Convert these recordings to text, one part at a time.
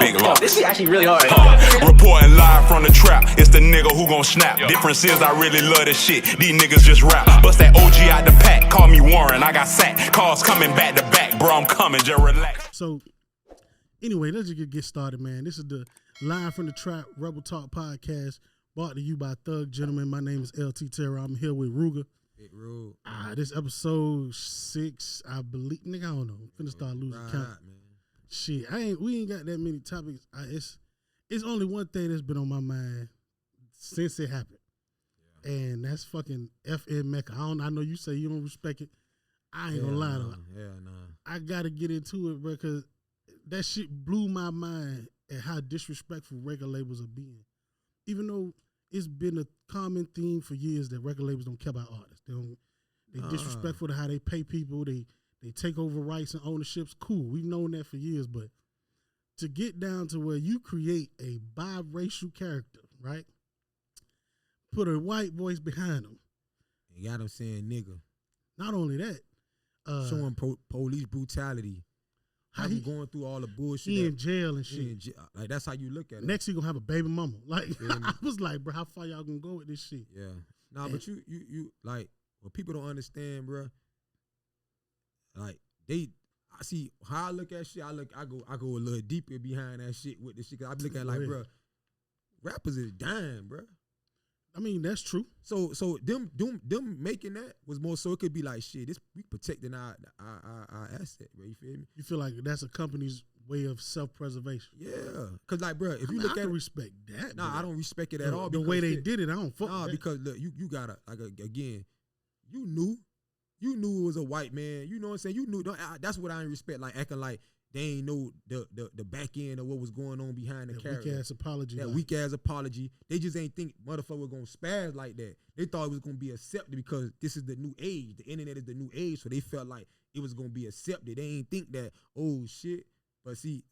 Big lock. This shit actually really hard. Reporting live from the trap. It's the nigga who gon' snap. Difference is I really love this shit. These niggas just rap. Bust that OG out the pack. Call me Warren. I got sacked. Calls coming back to back. Bro, I'm coming. Just relax. So, anyway, let's just get started, man. This is the Live from the Trap Rebel Talk podcast brought to you by Thug Gentlemen. My name is LT Terror. I'm here with Ruga. Big Rude. This episode 6, I believe. Nigga, I don't know. I'm finna start losing count. Man. Shit, we ain't got that many topics. It's only one thing that's been on my mind since it happened, and that's fucking FN Mecca. I know you say you don't respect it. I ain't gonna lie though. Yeah, nah. I gotta get into it, bro, because that shit blew my mind at how disrespectful record labels are being. Even though it's been a common theme for years that record labels don't care about artists. They disrespectful to how they pay people. They take over rights and ownerships. Cool, we've known that for years, but to get down to where you create a biracial character, right? Put a white voice behind them. You got him saying nigga. Not only that, showing police brutality. How he going through all the bullshit. He in jail and shit. Like, that's how you look at it. Next, he gonna have a baby mama. Like, I was like, bro, how far y'all gonna go with this shit? Yeah. Nah, but you like, what people don't understand, bro, like, I see how I look at shit. I go a little deeper behind that shit with this shit. Cause I be looking at like, bro, rappers is dying, bro. I mean, that's true. So them making that was more so it could be like, shit, we protecting our asset, bro. You feel me? You feel like that's a company's way of self-preservation. Yeah, cause like, bro, if you look at respect that. Nah, bro. I don't respect it at all. The way they did it, I don't fuck. Nah, with that. because look, you gotta like again, you knew it was a white man. You know what I'm saying? You knew. That's what I ain't respect. Like acting like they ain't know the back end of what was going on behind the character. Weak ass apology. That weak ass apology. They just ain't think motherfucker was gonna spaz like that. They thought it was gonna be accepted because this is the new age. The internet is the new age, so they felt like it was gonna be accepted. They ain't think that, oh shit. But see,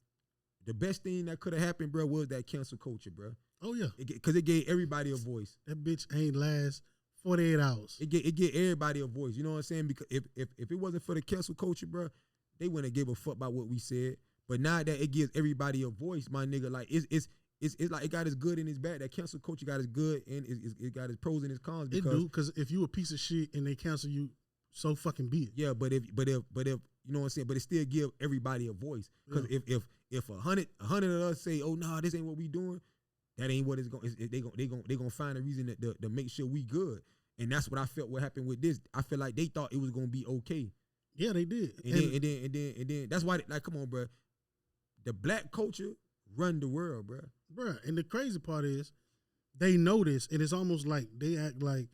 the best thing that could have happened, bro, was that cancel culture, bro. Oh yeah, because it gave everybody a voice. That bitch ain't last 48 hours. It gave everybody a voice. You know what I'm saying? Because if it wasn't for the cancel culture, bro, they wouldn't have give a fuck about what we said. But now that it gives everybody a voice, my nigga, like it's like it got its good and its bad. That cancel culture got its good and it got its pros and its cons. It do, because if you a piece of shit and they cancel you, so fucking be it. Yeah, but if you know what I'm saying, but it still give everybody a voice. Because if 100 of us say, oh nah, this ain't what we doing, that ain't what it's going. They gonna find a reason to make sure we good. And that's what I felt what happened with this. I feel like they thought it was gonna be okay. Yeah, they did. And then that's why, like, come on, bro. The black culture run the world, bro. Bro, and the crazy part is they know this, and it's almost like they act like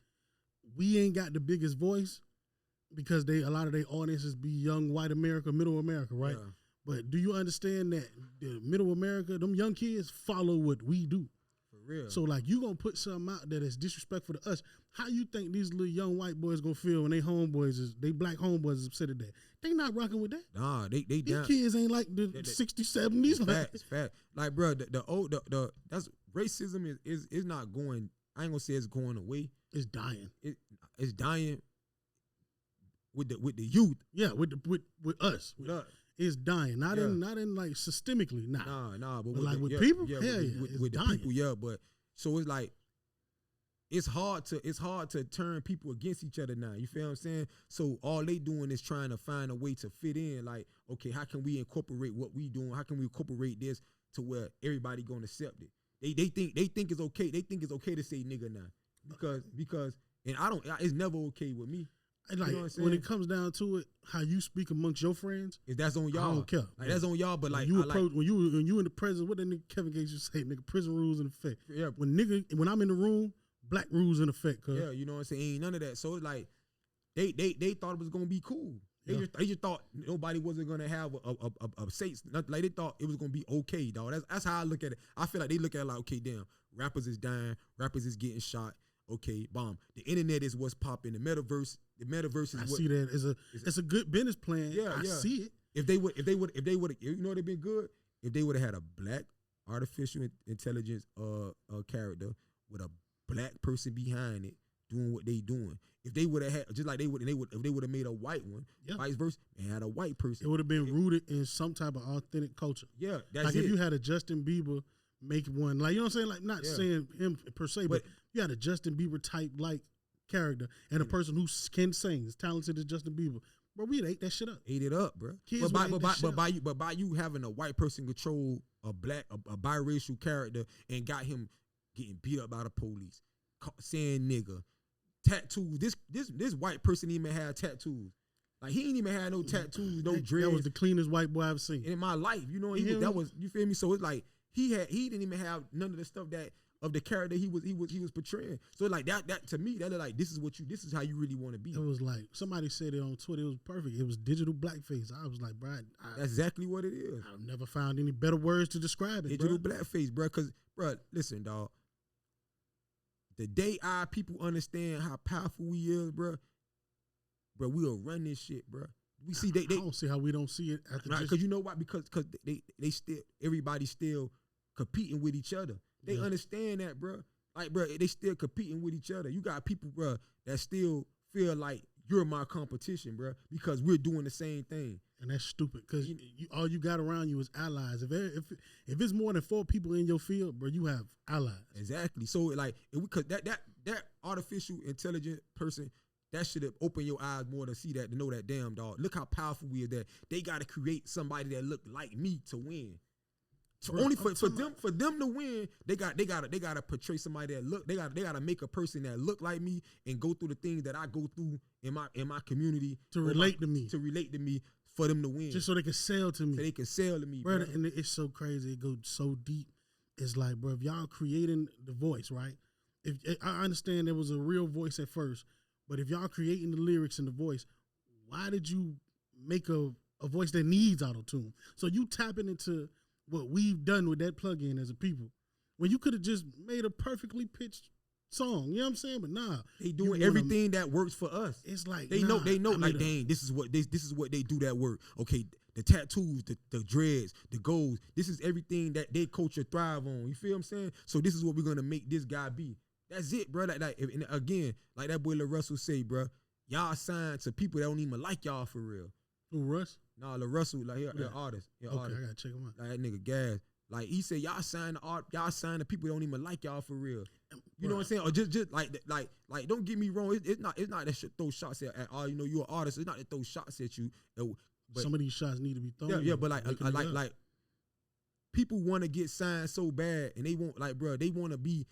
we ain't got the biggest voice because a lot of their audiences be young white America, middle America, right? Yeah. But do you understand that the middle America, them young kids follow what we do? For real. So like you gonna put something out that is disrespectful to us. How you think these little young white boys gonna feel when they black homeboys is upset at that? They not rocking with that. Nah, they these down. kids ain't like the 60s, 70s. It's fact. Like, bro, the that's racism is not going. I ain't gonna say it's going away. It's dying. It's dying with the youth. Yeah, with us. With us. It's dying. Not in like systemically. Nah. But like with people, yeah, hell with dying. the people, yeah. But so it's like it's hard to turn people against each other now. You feel what I'm saying? So all they doing is trying to find a way to fit in. Like, okay, how can we incorporate what we doing? How can we incorporate this to where everybody gonna accept it? They think it's okay. They think it's okay to say nigga now because and it's never okay with me. Like, you know when it comes down to it, how you speak amongst your friends, if that's on y'all, I don't care. Like, that's on y'all, but like when you in the prison, what that nigga Kevin Gates used to say, nigga, prison rules in effect. Yeah. When I'm in the room, black rules in effect. Yeah, you know what I'm saying? Ain't none of that. So it's like they thought it was gonna be cool. They just thought nobody wasn't gonna have a say. Like they thought it was gonna be okay, dog. That's how I look at it. I feel like they look at it like, okay, damn, rappers is dying, rappers is getting shot. Okay, bomb. The internet is what's popping. The metaverse is I see that it's a good business plan. Yeah, I see it. If they would, you know, they'd been good if they would have had a black artificial intelligence character with a black person behind it doing what they doing. If they would have had, just like if they would have made a white one, vice versa, they had a white person. It would have been rooted in some type of authentic culture. Yeah, that's like it. if you had a Justin Bieber make one, like, you know what I'm saying? Like, not saying him per se, but you had a Justin Bieber type like character and a person who can sing, as talented as Justin Bieber. Bro, we'd ate that shit up. Ate it up, bro. Kids By you having a white person control a biracial character and got him getting beat up by the police, saying nigga, tattoos. This white person even had tattoos. Like, he ain't even had no tattoos, no dreads. That was the cleanest white boy I've seen in my life. You know, that was, you feel me? So it's like he didn't even have none of the stuff that of the character he was portraying. So like that to me, that like this is how you really want to be. It was like somebody said it on Twitter. It was perfect. It was digital blackface. I was like, bro, that's exactly what it is. I've never found any better words to describe it. Digital blackface, bro. Cause, bro, listen, dog. The day our people understand how powerful we is, bro, we'll run this shit, bro. We see they I don't see how we don't see it after right, because you know why? Because they still, everybody's still competing with each other. They understand that, bro. Like, bro, they still competing with each other. You got people, bro, that still feel like you're my competition, bro, because we're doing the same thing. And that's stupid, because all you got around you is allies. If it's more than 4 people in your field, bro, you have allies. Exactly. So like, because that artificial intelligent person, that should have opened your eyes more to see that, to know that, damn, dog, look how powerful we are, that they got to create somebody that look like me to win. So bro, only for them to win, they gotta portray somebody that look, they gotta make a person that look like me and go through the things that I go through in my community to relate to me for them to win, just so they can sell to me. So they can sell to me, bro. And it's so crazy. It goes so deep. It's like, bro, if y'all creating the voice, right? If I understand there was a real voice at first, but if y'all creating the lyrics and the voice, why did you make a voice that needs auto-tune? So you tapping into what we've done with that plugin as a people, when you could have just made a perfectly pitched song, you know what I'm saying? But nah, they doing everything that works for us. It's like they know like, dang, this is what they do that work. Okay, the tattoos, the dreads, the goals. This is everything that their culture thrive on. You feel what I'm saying? So this is what we're gonna make this guy be. That's it, bro. And again, like that boy Lil Russell say, bro, y'all signed to people that don't even like y'all for real. Who, Russ? Nah, Lil Russell, like, he an artist. Okay, I gotta check him out. Like, that nigga gas. Like, he said, y'all sign the people that don't even like y'all for real. You know what I'm saying? Or just like, don't get me wrong. It's not that shit throw shots at all. You know, you're an artist. It's not to throw shots at you. But some of these shots need to be thrown. Yeah, but like people want to get signed so bad, and they want, like, bro, they want to be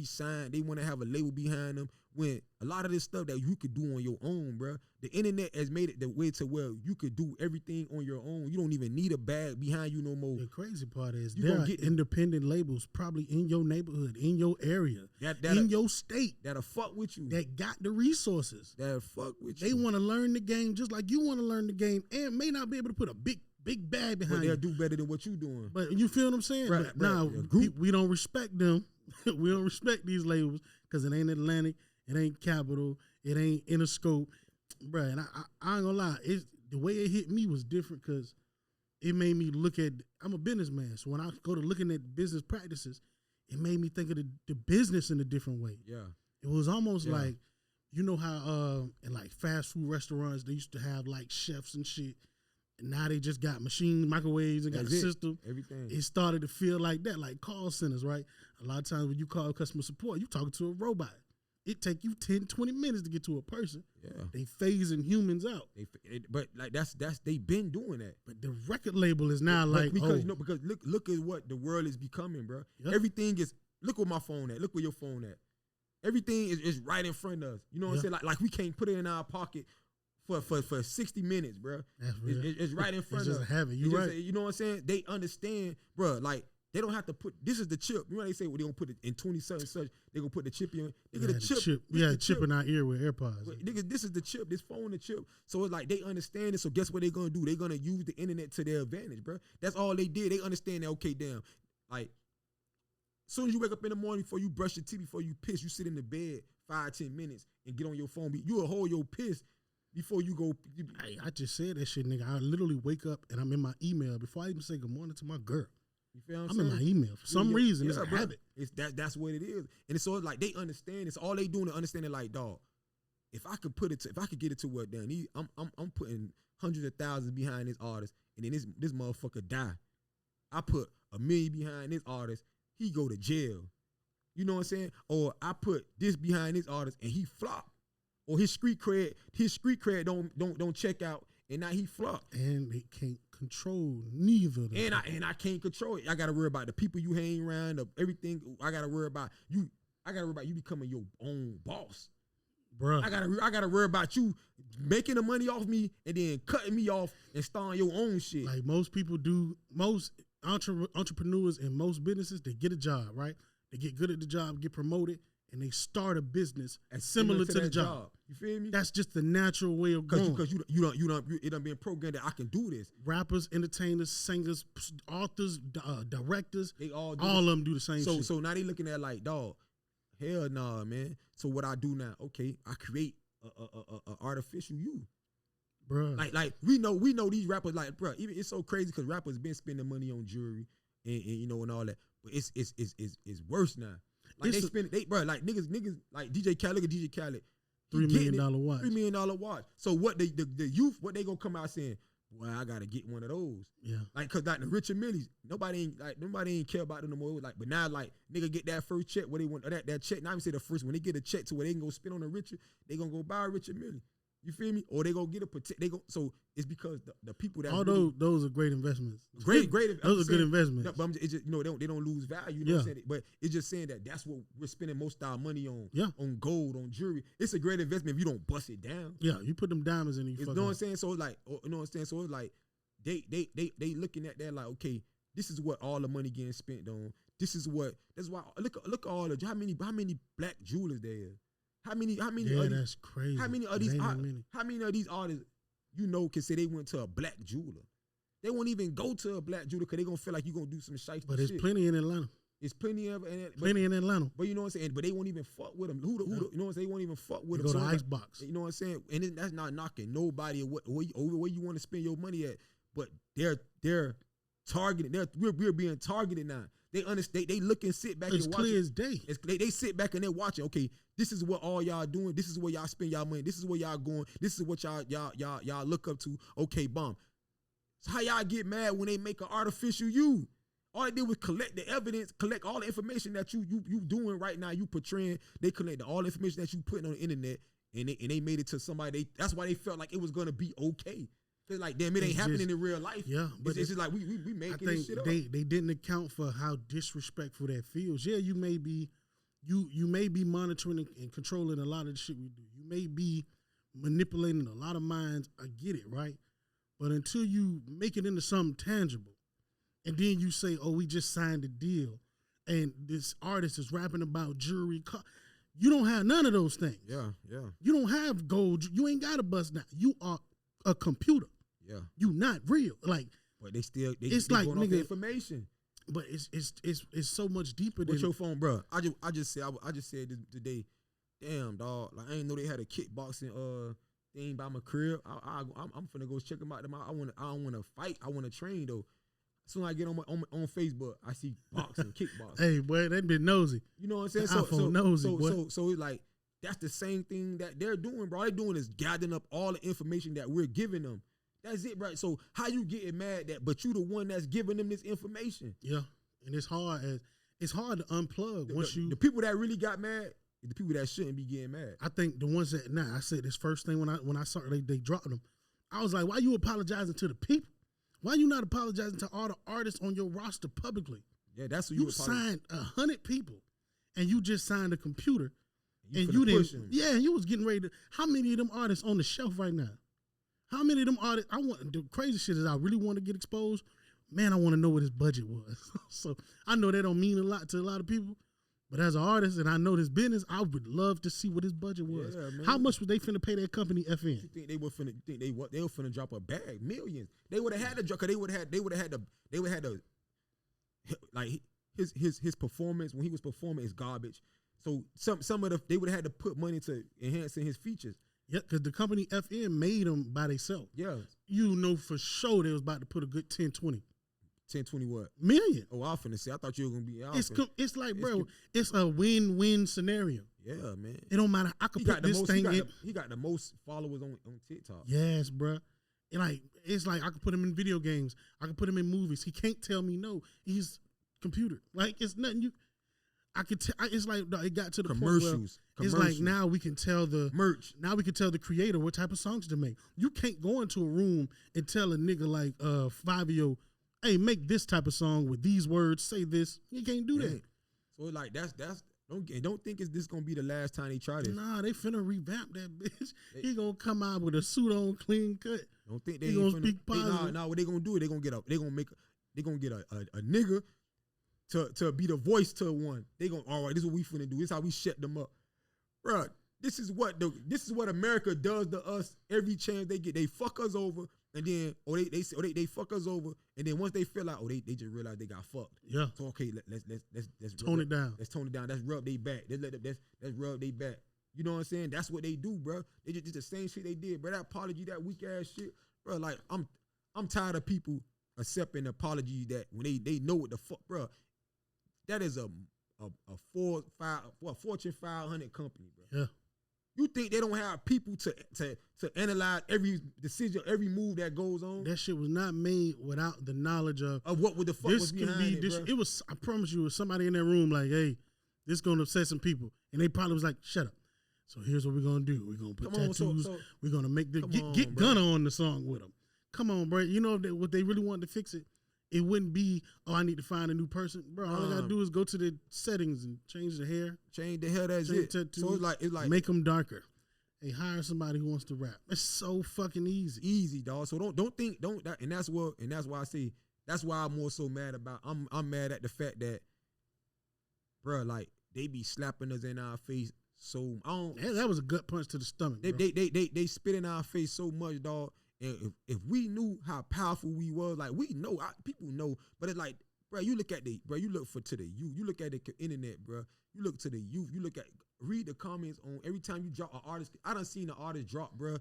signed. They want to have a label behind them. When a lot of this stuff that you could do on your own, bro, the internet has made it the way to where you could do everything on your own. You don't even need a bag behind you no more. The crazy part is there are independent labels probably in your neighborhood, in your area, in your state, that'll fuck with you, that got the resources, that'll fuck with you. They want to learn the game just like you want to learn the game, and may not be able to put a big bag behind you. But they'll do better than what you doing. But you feel what I'm saying? Right, now, we don't respect them. We don't respect these labels because it ain't Atlantic, it ain't Capital, it ain't Interscope. Bruh, and I ain't gonna lie, the way it hit me was different because it made me look at, I'm a businessman, so when I go to looking at business practices, it made me think of the business in a different way. Yeah. It was almost like, you know how in like fast food restaurants, they used to have like chefs and shit, and now they just got machines, microwaves, and got a system. Everything. It started to feel like that, like call centers, right? A lot of times when you call customer support, you talking to a robot. It take you 10, 20 minutes to get to a person. Yeah. They phasing humans out. But like that's they been doing that. But the record label is now because look at what the world is becoming, bro. Yep. Everything is, look where my phone at. Look where your phone at. Everything is right in front of us. You know what I'm saying? Like we can't put it in our pocket for 60 minutes, bro. That's real. It's right in front of us. It's just a habit. You right. You know what I'm saying? They understand, bro. Like, they don't have to put, this is the chip. You know they say, well, they gonna put it in 20 such, they gonna put the chip in. They get a chip. We had a chip in our ear with AirPods. Nigga, this is the chip, this phone, the chip. So it's like, they understand it. So guess what they gonna do? They gonna use the internet to their advantage, bro. That's all they did. They understand that, okay, damn. Like, as soon as you wake up in the morning, before you brush your teeth, before you piss, you sit in the bed 5-10 minutes and get on your phone. You'll hold your piss before you go. I just said that shit, nigga. I literally wake up and I'm in my email before I even say good morning to my girl. You feel what I'm I'm in saying? my email for some reason. It's a bro. habit. It's that's what it is, and it's so like they understand. It's all they doing to understand it. Like, dog, if I could get it to where down, I'm putting hundreds of thousands behind this artist, and then this motherfucker die. I put $1 million behind this artist, he go to jail. You know what I'm saying? Or I put this behind this artist and he flop. Or his street cred don't check out and now he flop. And they can't control neither of them. And I can't control it. I gotta worry about the people you hang around, everything. I gotta worry about you. I gotta worry about you becoming your own boss. Bruh. I gotta worry about you making the money off me and then cutting me off and starting your own shit. Like most people do, most entrepreneurs in most businesses, they get a job, right? They get good at the job, get promoted, and they start a business similar to the job. You feel me? That's just the natural way of going. Because it done been programmed that I can do this. Rappers, entertainers, singers, authors, directors, They all of them do the same shit. So now they looking at like, dog, hell nah, man. So what I do now? Okay, I create a artificial you. Bruh. Like we know these rappers, like, bruh, even it's so crazy because rappers been spending money on jewelry and you know and all that, but it's worse now. Like bro, like niggas like DJ Khaled, look at DJ Khaled, $3 million watch. $3 million watch. So what the youth, what they gonna come out saying? Well, I gotta get one of those. Yeah. Like, cause like the Richard Millies, nobody ain't care about them no more. Like, but now like nigga get that first check where they want that check. Not even say the first, when they get a check to where they can go spend on a Richard, they gonna go buy a Richard Millie. You feel me? Or they go get so it's because the people that those are great investments. Great. Those are good investments. No, but it's just, you know, they don't lose value. You know what I'm saying? But it's just saying that's what we're spending most of our money on. Yeah. On gold, on jewelry. It's a great investment if you don't bust it down. Yeah, you put them diamonds in. You know what I'm saying? So it's like, you know what I'm saying? So it's like they looking at that like, okay, this is what all the money getting spent on. That's why look at all the how many black jewelers there is. How many? Yeah, that's crazy. How many of these artists you know can say they went to a black jeweler? They won't even go to a black jeweler because they gonna feel like you gonna do some shit. But there's plenty in Atlanta. It's plenty in Atlanta. But you know what I'm saying? But they won't even fuck with them. Who you know what I'm saying? They won't even fuck with them. Go to Icebox. You know what I'm saying? And then that's not knocking nobody where you want to spend your money at. But they're targeted. We're being targeted now. They understand. They look and sit back. It's and watch clear as day. They sit back and they're watching. Okay, this is what all y'all doing. This is where y'all spend y'all money. This is where y'all going. This is what y'all look up to. Okay, bomb. So how y'all get mad when they make an artificial you? All they did was collect the evidence, collect all the information that you doing right now. You portraying. They collect all the information that you putting on the internet, and they made it to somebody. That's why they felt like it was gonna be okay. It's like, damn, it ain't happening in real life. Yeah, but it's just like we making this shit up. They didn't account for how disrespectful that feels. Yeah, you may be monitoring and controlling a lot of the shit we do. You may be manipulating a lot of minds. I get it, right? But until you make it into something tangible, and then you say, "Oh, we just signed a deal," and this artist is rapping about jewelry. You don't have none of those things. Yeah. You don't have gold. You ain't got a bust now. You are a computer. Yeah, you not real. Like, but they it's like, going off the information. But it's so much deeper than what's your phone, bro? I just said this today. Damn, dog. Like, I didn't know they had a kickboxing thing by my crib. I'm finna go check them out. I don't wanna fight. I wanna train though. As soon as I get on Facebook, I see boxing, kickboxing. Hey, boy, they been nosy. You know what I'm saying? So it's like that's the same thing that they're doing, bro. All they're doing is gathering up all the information that we're giving them. That's it, right? So how you getting mad but you the one that's giving them this information? Yeah, and it's hard to unplug the people that really got mad. The people that shouldn't be getting mad. I think the ones that I said this first thing when I saw they dropped them. I was like, why you apologizing to the people? Why you not apologizing to all the artists on your roster publicly? Yeah, that's what you signed 100 people, and you just signed a computer, and you didn't. Yeah, you was getting ready to. How many of them artists on the shelf right now? How many of them artists? The crazy shit is I really want to get exposed. Man, I want to know what his budget was. So I know that don't mean a lot to a lot of people, but as an artist and I know this business, I would love to see what his budget was. Yeah, how much was they finna pay that company FN? You think they were finna drop a bag? Millions. They would have had to drop. Cause they would have had to like his performance when he was performing is garbage. So some of they would have had to put money to enhancing his features. Yeah, because the company FN made them by themselves. Yeah. You know for sure they was about to put a good 10, 20. 10, 20 what? Million. Oh, I was finna say. I thought you were gonna be. It's like, bro, it's a win-win scenario. Yeah, man. It don't matter. I could put this thing in. He got the most followers on TikTok. Yes, bro. And it's like I could put him in video games. I could put him in movies. He can't tell me no. He's computer. Like it's nothing you. I could. It's like it got to the commercials. point where it's like now we can tell the merch. Now we can tell the creator what type of songs to make. You can't go into a room and tell a nigga like Fabio, hey, make this type of song with these words. Say this. You can't do that. So like that's. Don't think this gonna be the last time they try this. Nah, they finna revamp that bitch. He gonna come out with a suit on, clean cut. Don't think they gonna speak positive. Nah, what they gonna do? They gonna get a nigga to be the voice to one. They gonna all right. This is what we finna do. This is how we shut them up, bro. This is what America does to us every chance they get. They fuck us over, and then they fuck us over, and then once they feel like they just realize they got fucked. Yeah. So okay, let's tone it down. Let's tone it down. Let's rub they back. Let's rub they back. You know what I'm saying? That's what they do, bro. They just the same shit they did, bro. That apology, that weak ass shit, bro. Like I'm tired of people accepting the apology that when they know what the fuck, bro. That is a Fortune 500 company, bro. Yeah. You think they don't have people to analyze every decision, every move that goes on? That shit was not made without the knowledge of what the fuck was behind it, bro. It was. I promise you, it was somebody in that room like, hey, this gonna upset some people, and they probably was like, shut up. So here's what we're gonna do. We're gonna put tattoos. We're gonna make the get Gunna on the song with them. Come on, bro. You know what they really wanted to fix it. It wouldn't be, I need to find a new person. Bro, all I gotta do is go to the settings and change the hair. Change the hair, that's it. Tattoos, so it's like make them darker. Hey, hire somebody who wants to rap. It's so fucking easy. Easy, dog. So don't think and that's why I say that's why I'm more so mad about I'm mad at the fact that, bro, like they be slapping us in our face so I don't that was a gut punch to the stomach. They spit in our face so much, dog. And if we knew how powerful we was, like we know, people know, but it's like, bro, you look to the youth, you look at the internet, bro, you look to the youth, read the comments on every time you drop an artist. I done seen an artist drop, bro,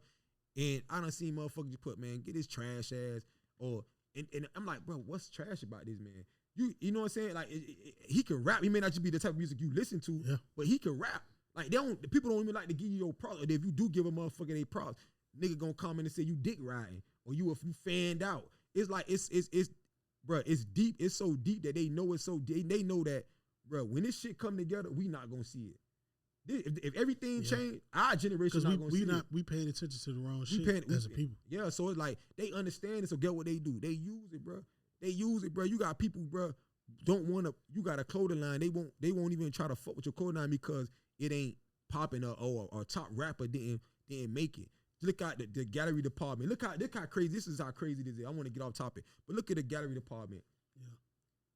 and I done seen motherfuckers put, man, get his trash ass, and I'm like, bro, what's trash about this man? You know what I'm saying? Like he can rap. He may not just be the type of music you listen to, but he can rap. Like people don't even like to give you your props. If you do give a motherfucker their props, nigga gonna comment and say you dick riding or you fanned out. It's like it's bro, it's deep. It's so deep that they know it's so deep. They know that, bro, when this shit come together, we not gonna see it. If everything changed, our generation not gonna see it. We paying attention to the wrong shit as a people. Yeah, so it's like they understand it. So get what they do. They use it, bro. They use it, bro. You got people, bro, you got a clothing line. They won't even try to fuck with your clothing line because it ain't popping or a top rapper didn't make it. Look at the gallery department. Look how crazy this is. How crazy this is. I want to get off topic, but look at the gallery department. Yeah.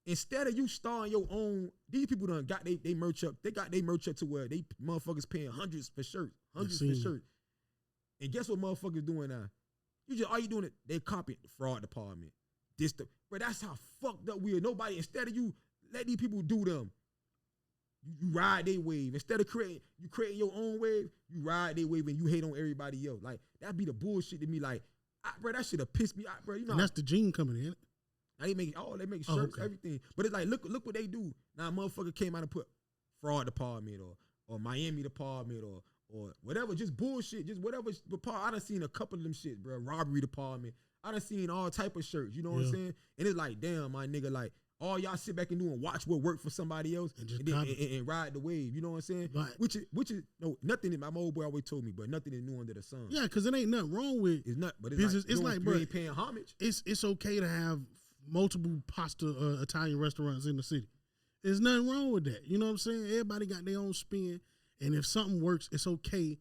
Instead of you starting your own, these people done got they merch up. They got they merch up to where they motherfuckers paying hundreds for shirts. And guess what motherfuckers doing now? All you doing it? They copying the fraud department. Bro, that's how fucked up we are. Nobody, instead of you let these people do them. You ride their wave. Instead of creating your own wave, you ride their wave and you hate on everybody else. Like, that'd be the bullshit to me. Like, bro, that should have pissed me out, bro. You know, and that's the gene coming in. They make shirts, everything. But it's like, look what they do. Now, a motherfucker came out and put fraud department or Miami department or whatever, just bullshit, just whatever. I done seen a couple of them shit, bro. Robbery department. I done seen all type of shirts. You know what I'm saying? And it's like, damn, my nigga, like, all y'all sit back and do and watch what work for somebody else and ride the wave. You know what I'm saying? Right. Which is no nothing. My old boy always told me, but nothing is new under the sun. Yeah, because it ain't nothing wrong with it's not. But business. It's like, bro, you ain't paying homage. It's okay to have multiple pasta Italian restaurants in the city. There's nothing wrong with that. You know what I'm saying? Everybody got their own spin, and if something works, it's okay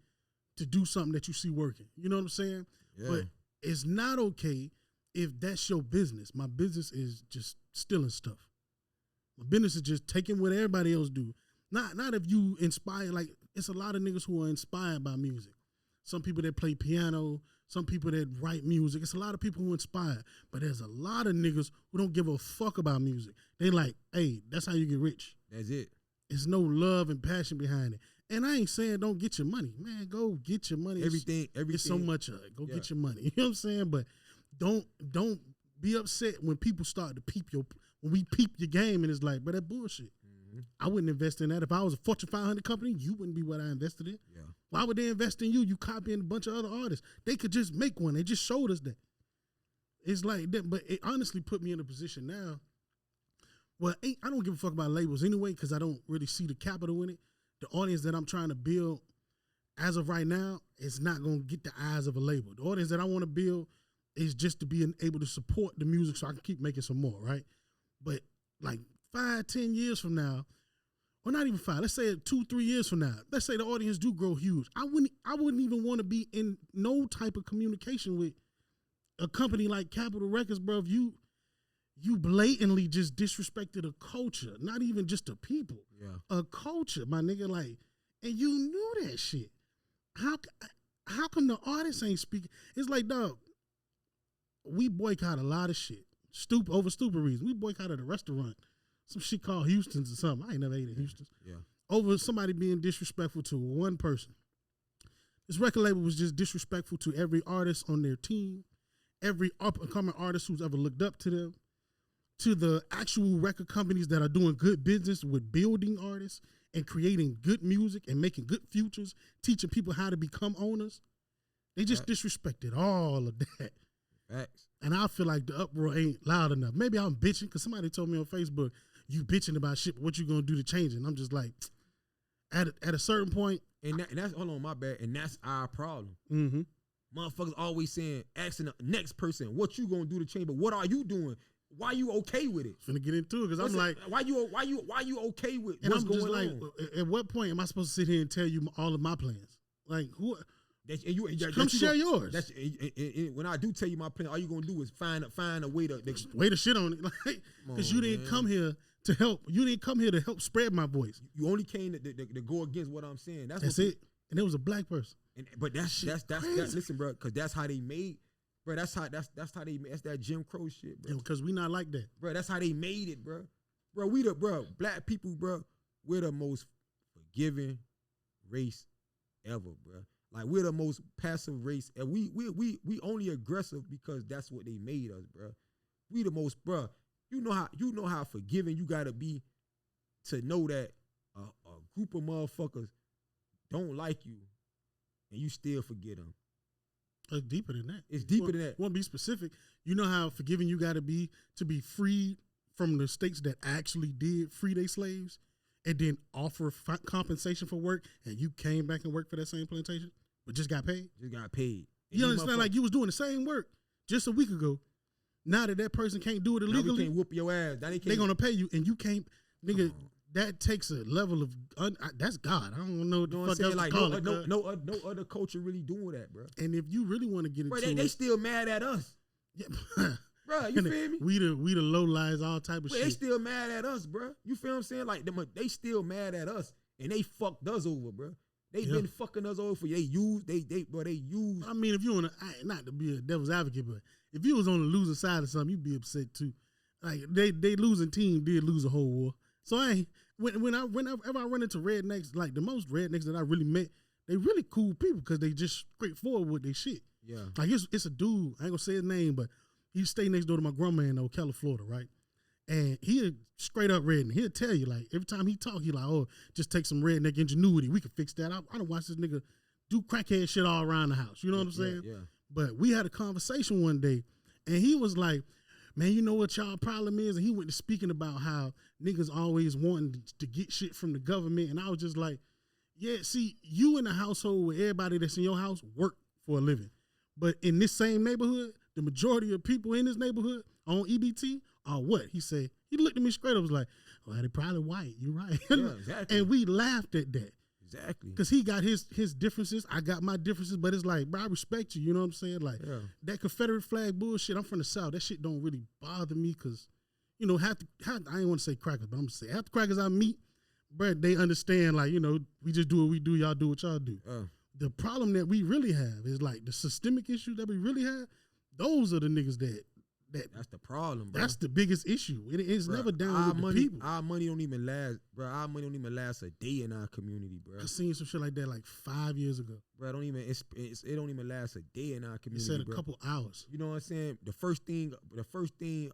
to do something that you see working. You know what I'm saying? Yeah. But it's not okay if that's your business. My business is just stealing stuff. My business is just taking what everybody else do. Not if you inspire, like, it's a lot of niggas who are inspired by music. Some people that play piano, some people that write music. It's a lot of people who inspire. But there's a lot of niggas who don't give a fuck about music. They like, hey, that's how you get rich. That's it. There's no love and passion behind it. And I ain't saying don't get your money. Man, go get your money. Everything. It's so much of it. Go get your money. You know what I'm saying? But don't be upset when people start to when we peep your game and it's like, but that bullshit. Mm-hmm. I wouldn't invest in that. If I was a Fortune 500 company, you wouldn't be what I invested in. Yeah. Why would they invest in you? You copying a bunch of other artists. They could just make one. They just showed us that. It's like that, but it honestly put me in a position now. Well, I don't give a fuck about labels anyway because I don't really see the capital in it. The audience that I'm trying to build as of right now is not going to get the eyes of a label. The audience that I want to build is just to be able to support the music so I can keep making some more, right? But like 5, 10 years from now, or not even 5, let's say 2, 3 years from now, let's say the audience do grow huge. I wouldn't even want to be in no type of communication with a company like Capitol Records, bro. If you blatantly just disrespected a culture, not even just a people, a culture, my nigga, like, and you knew that shit. How come the artists ain't speaking? It's like, dog, we boycott a lot of shit. Over stupid reasons. We boycotted a restaurant, some shit called Houston's or something. I ain't never ate at Houston's. Yeah. Over somebody being disrespectful to one person. This record label was just disrespectful to every artist on their team, every up-and-coming artist who's ever looked up to them, to the actual record companies that are doing good business with building artists and creating good music and making good futures, teaching people how to become owners. They just disrespected all of that. Facts. And I feel like the uproar ain't loud enough. Maybe I'm bitching because somebody told me on Facebook, you bitching about shit, but what you gonna do to change it? And I'm just like, at a certain point. And that's, hold on, my bad. And that's our problem. Mm-hmm. Motherfuckers always saying, asking the next person, what you gonna do to change? But what are you doing? Why you okay with it? Finna get into it because I'm like, why you okay with and what's I'm going just like, on? at what point am I supposed to sit here and tell you all of my plans? Like, who? Come share yours. That's when I do tell you my plan. All you gonna do is find a way to way to shit on it, like, because you didn't come here to help. You didn't come here to help spread my voice. You only came to go against what I'm saying. That's it. And it was a black person. But that's listen, bro, because that's how they made. Bro, that's how they made. That's that Jim Crow shit, bro. Because we not like that, bro. That's how they made it, bro. Bro, black people, bro. We're the most forgiving race ever, bro. Like, we're the most passive race, and we only aggressive because that's what they made us, bro. We the most, bro. You know how forgiving you gotta be to know that a group of motherfuckers don't like you, and you still forget them. It's deeper than that. It's deeper than that. Want to be specific? You know how forgiving you got to be freed from the states that actually did free their slaves, and then offer compensation for work, and you came back and worked for that same plantation, but just got paid. You understand? Like, you was doing the same work just a week ago. Now that person can't do it illegally, now we can't whoop your ass. They're gonna pay you, and you can't, nigga. That takes a level of that's God. I don't know what the fuck else to call it. No other culture really doing that, bro. And if you really want to get into it, they still mad at us. Yeah, bro, you feel me? We the low lies, all type of shit. They still mad at us, bro. You feel what I'm saying? Like, they still mad at us, and they fucked us over, bro. They been fucking us over. They use. I mean, if you want to, not to be a devil's advocate, but if you was on the losing side of something, you'd be upset too. Like, they losing team did lose a whole war. So whenever I run into rednecks, like the most rednecks that I really met, they really cool people because they just straightforward with their shit. Yeah. Like, it's a dude, I ain't gonna say his name, but he stayed next door to my grandma in Ocala, Florida, right? And he straight up redneck. He'll tell you, like, every time he talk, he like, oh, just take some redneck ingenuity. We can fix that. I don't watch this nigga do crackhead shit all around the house. You know what I'm saying? Yeah. But we had a conversation one day, and he was like, man, you know what y'all problem is? And he went to speaking about how niggas always wanting to get shit from the government. And I was just like, yeah, see, you in the household where everybody that's in your house work for a living. But in this same neighborhood, the majority of people in this neighborhood on EBT are what? He said, he looked at me straight up, was like, well, they probably white. You're right. Yeah, exactly. And we laughed at that. Exactly. Because he got his differences. I got my differences. But it's like, bro, I respect you. You know what I'm saying? Like, that Confederate flag bullshit, I'm from the South. That shit don't really bother me because, you know, I ain't want to say crackers, but I'm going to say half the crackers I meet, bro, they understand, like, you know, we just do what we do. Y'all do what y'all do. The problem that we really have is, like, the systemic issue that we really have, those are the niggas that That's the problem, bro. That's the biggest issue. It's Bruh, never down with the people. Our money don't even last, bro. Our money don't even last a day in our community, bro. I seen some shit like that like 5 years ago. Bro, it don't even last a day in our It community. said a bro. couple hours. You know what I'm saying? The first thing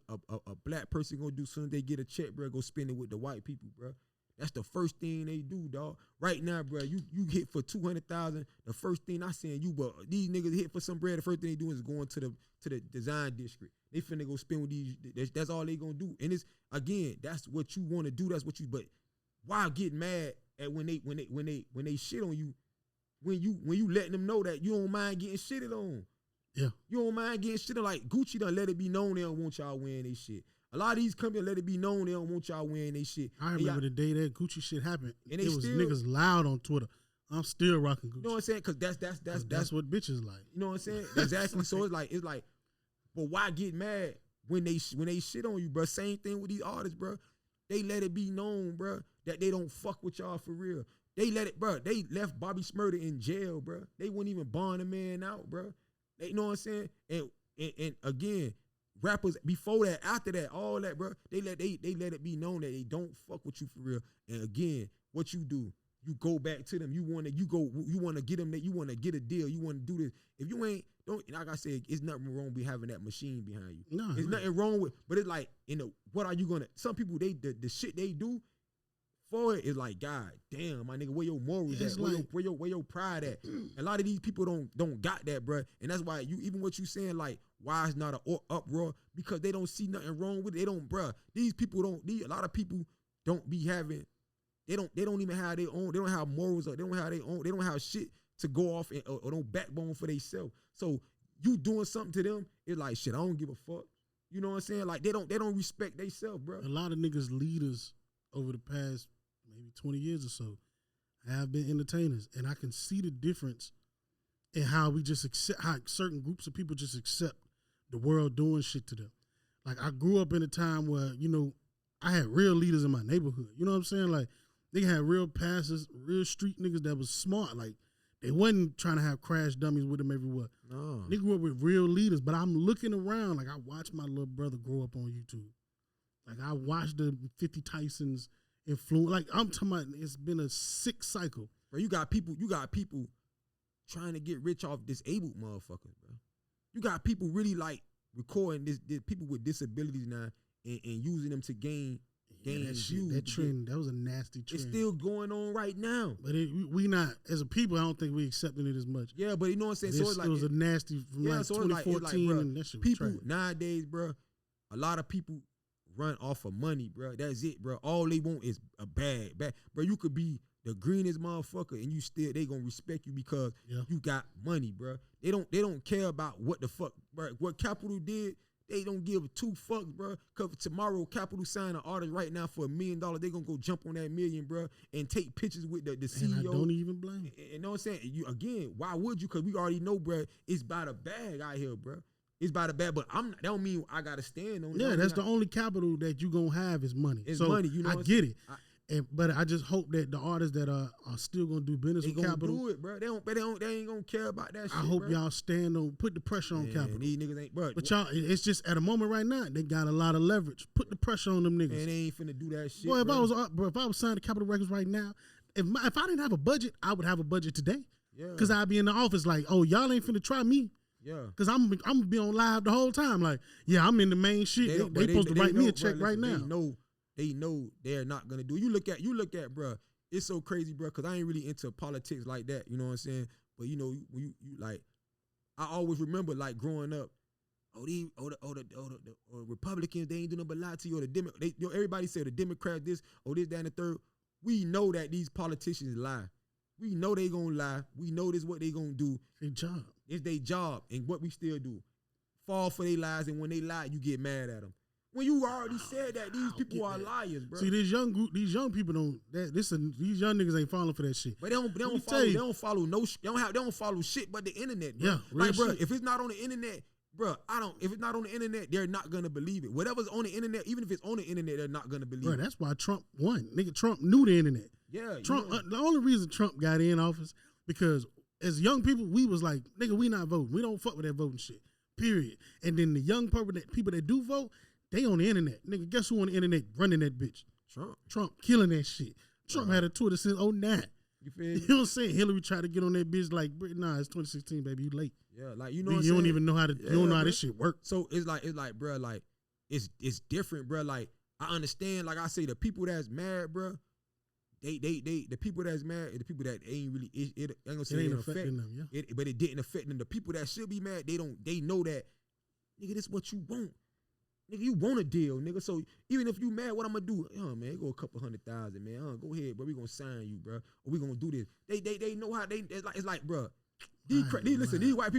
a black person gonna do soon as they get a check, bro, go spend it with the white people, bro. That's the first thing they do, dog. Right now, bro, you hit for 200,000. The first thing I seen you, but these niggas hit for some bread. The first thing they do is going to the design district. They finna go spend with these. That's all they gonna do. And it's again, that's what you want to do. That's what you. But why get mad at when they shit on you? When you letting them know that you don't mind getting shitted on. Yeah. You don't mind getting shitted on. Like Gucci done let it be known they don't want y'all wearing they shit. A lot of these companies let it be known they don't want y'all wearing they shit. I remember the day that Gucci shit happened. And it was niggas loud on Twitter. I'm still rocking Gucci. You know what I'm saying? Because that's what bitches like. You know what I'm saying? Exactly. So it's like, but why get mad when they shit on you, bro? Same thing with these artists, bro. They let it be known, bro, that they don't fuck with y'all for real. They let it, bro. They left Bobby Shmurda in jail, bro. They wouldn't even bond a man out, bro. They, you know what I'm saying? And again, rappers before that, after that, all that, bro. They let it be known that they don't fuck with you for real. And again, what you do? You go back to them. You wanna get them. You wanna get a deal. You wanna do this. If you ain't, don't, like I said, it's nothing wrong with having that machine behind you. No, there's nothing wrong with. But it's like, what are you gonna? Some people the shit they do for it is like, God damn, my nigga, where your morals at? Where your pride at? A lot of these people don't got that, bro. And that's why even what you saying, like, why it's not an uproar, because they don't see nothing wrong with it. They don't, bro. These people don't. A lot of people don't be having. They don't even have their own. They don't have morals. Or they don't have their own. They don't have shit to go off or no backbone for themselves. So you doing something to them, it's like, shit, I don't give a fuck. You know what I'm saying? Like they don't respect themselves, bro. A lot of niggas leaders over the past maybe 20 years or so have been entertainers, and I can see the difference in how we just accept, how certain groups of people just accept the world doing shit to them. Like I grew up in a time where, I had real leaders in my neighborhood. You know what I'm saying? Like they had real pastors, real street niggas that was smart. Like they wasn't trying to have crash dummies with them everywhere. No. They grew up with real leaders, but I'm looking around. Like I watched my little brother grow up on YouTube. Like I watched the 50 Tysons influence. Like I'm talking about, it's been a sick cycle. Bro, you got people trying to get rich off disabled motherfuckers, bro. You got people really like recording this people with disabilities now and using them to gain views. That trend, that was a nasty trend. It's still going on right now. But we not, as a people, I don't think we accepting it as much. Yeah, but you know what I'm saying? So it was a nasty from like 2014 bro, and that shit was people trash. nowadays, bro, a lot of people run off of money, bro. That's it, bro. All they want is a bag. Bro, you could be the greenest motherfucker and they gonna respect you because you got money, bro. They don't care about what the fuck, bro. What Capital did, they don't give two fucks, bro. Cause tomorrow Capital sign an artist right now for $1 million. They gonna go jump on that million, bro, and take pictures with the CEO. And I don't even blame. You know what I'm saying? Again, why would you? Cause we already know, bro, it's by the bag out here, bro. It's by the bag, but that don't mean I gotta stand on it. Yeah, that's the only capital that you gonna have is money. It's so money, you know. I get it. But I just hope that the artists that are still gonna do business with Capital, do it, bro. They ain't gonna care about that shit. I hope bro. y'all stand on, put the pressure on Capital. These niggas ain't, bro. But y'all, it's just at a moment right now, they got a lot of leverage. Put the pressure on them niggas. And they ain't finna do that shit. Boy, bro. if I was signed to Capital Records right now, if I didn't have a budget, I would have a budget today. Yeah. Cause I'd be in the office like, oh, y'all ain't finna try me. Yeah. Cause I'm gonna be on live the whole time. Like, yeah, I'm in the main shit. They supposed to write me a check right now. They know they're not gonna do it. You look at, bro. It's so crazy, bro. Cause I ain't really into politics like that. You know what I'm saying? But you know, you like, I always remember like growing up. The Republicans, they ain't doing nothing but lie to you. Or the Democrats, everybody say the Democrats this or this, that, and the third. We know that these politicians lie. We know they gonna lie. We know this what they gonna do. Their job. It's their job, and what we still do. Fall for their lies, and when they lie, you get mad at them. When you already said that these people are liars, bro. See, these young people don't. These young niggas ain't falling for that shit. But they don't follow shit but the internet, bro. Yeah, like, bro, shit. if it's not on the internet, bro, if it's not on the internet, they're not gonna believe it. Whatever's on the internet, even if it's on the internet, they're not gonna believe it. That's why Trump won. Nigga, Trump knew the internet. Yeah, Trump. The only reason Trump got in office because as young people, we was like, nigga, we not voting. We don't fuck with that voting shit. Period. And then the young people that do vote, they on the internet. Nigga, guess who on the internet running that bitch? Trump killing that shit. Trump had a Twitter since 2009. You feel me? You know what I'm saying? Hillary tried to get on that bitch like, nah, it's 2016, baby. You late. Yeah, like you know what I'm You saying? don't even know how to. You don't know how this shit work. So it's like, bro, like it's different, bro. Like I understand, like I say, the people that's mad, bro. The people that's mad, the people that ain't really, it ain't gonna say It ain't it affect affecting them, yeah. but it didn't affect them. The people that should be mad, they know that, nigga, this what you want. Nigga, you want a deal, nigga. So even if you mad, what I'm gonna do? Man, go a couple $100,000, man. Go ahead, bro. We gonna sign you, bro. Or we gonna do this. They know how it's like, bro. These white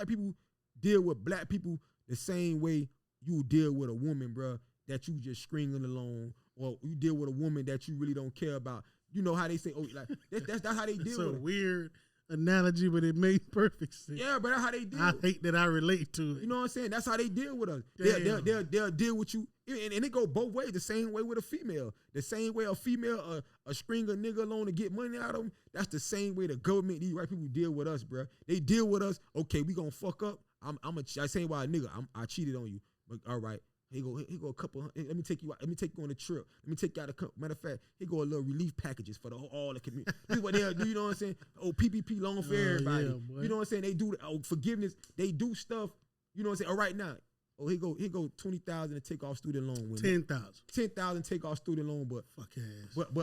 people deal with black people the same way you deal with a woman, bro, that you just stringing along, or you deal with a woman that you really don't care about. You know how they say, oh, like that's how they deal It's with a it. weird analogy, but it made perfect sense. Yeah, but that's how they deal. I hate that I relate to it. You know what I'm saying? That's how they deal with us. Damn. They'll deal with you, and it go both ways. The same way with a female. The same way a female a string a nigga along to get money out of them. That's the same way the government, these white people deal with us, bro. They deal with us. Okay, we gonna fuck up. I say why a nigga. I cheated on you, but all right. He go a couple. Let me take you out. Let me take you on a trip. Let me take you out a couple. Matter of fact, he go a little relief packages for all the community. This is what they'll do. You know what I'm saying? Oh, PPP loan for everybody. Yeah, you know what I'm saying? They do forgiveness. They do stuff. You know what I'm saying? All right now. Oh, he go 20,000 to take off student loan. 10,000 take off student loan, but fuck ass. But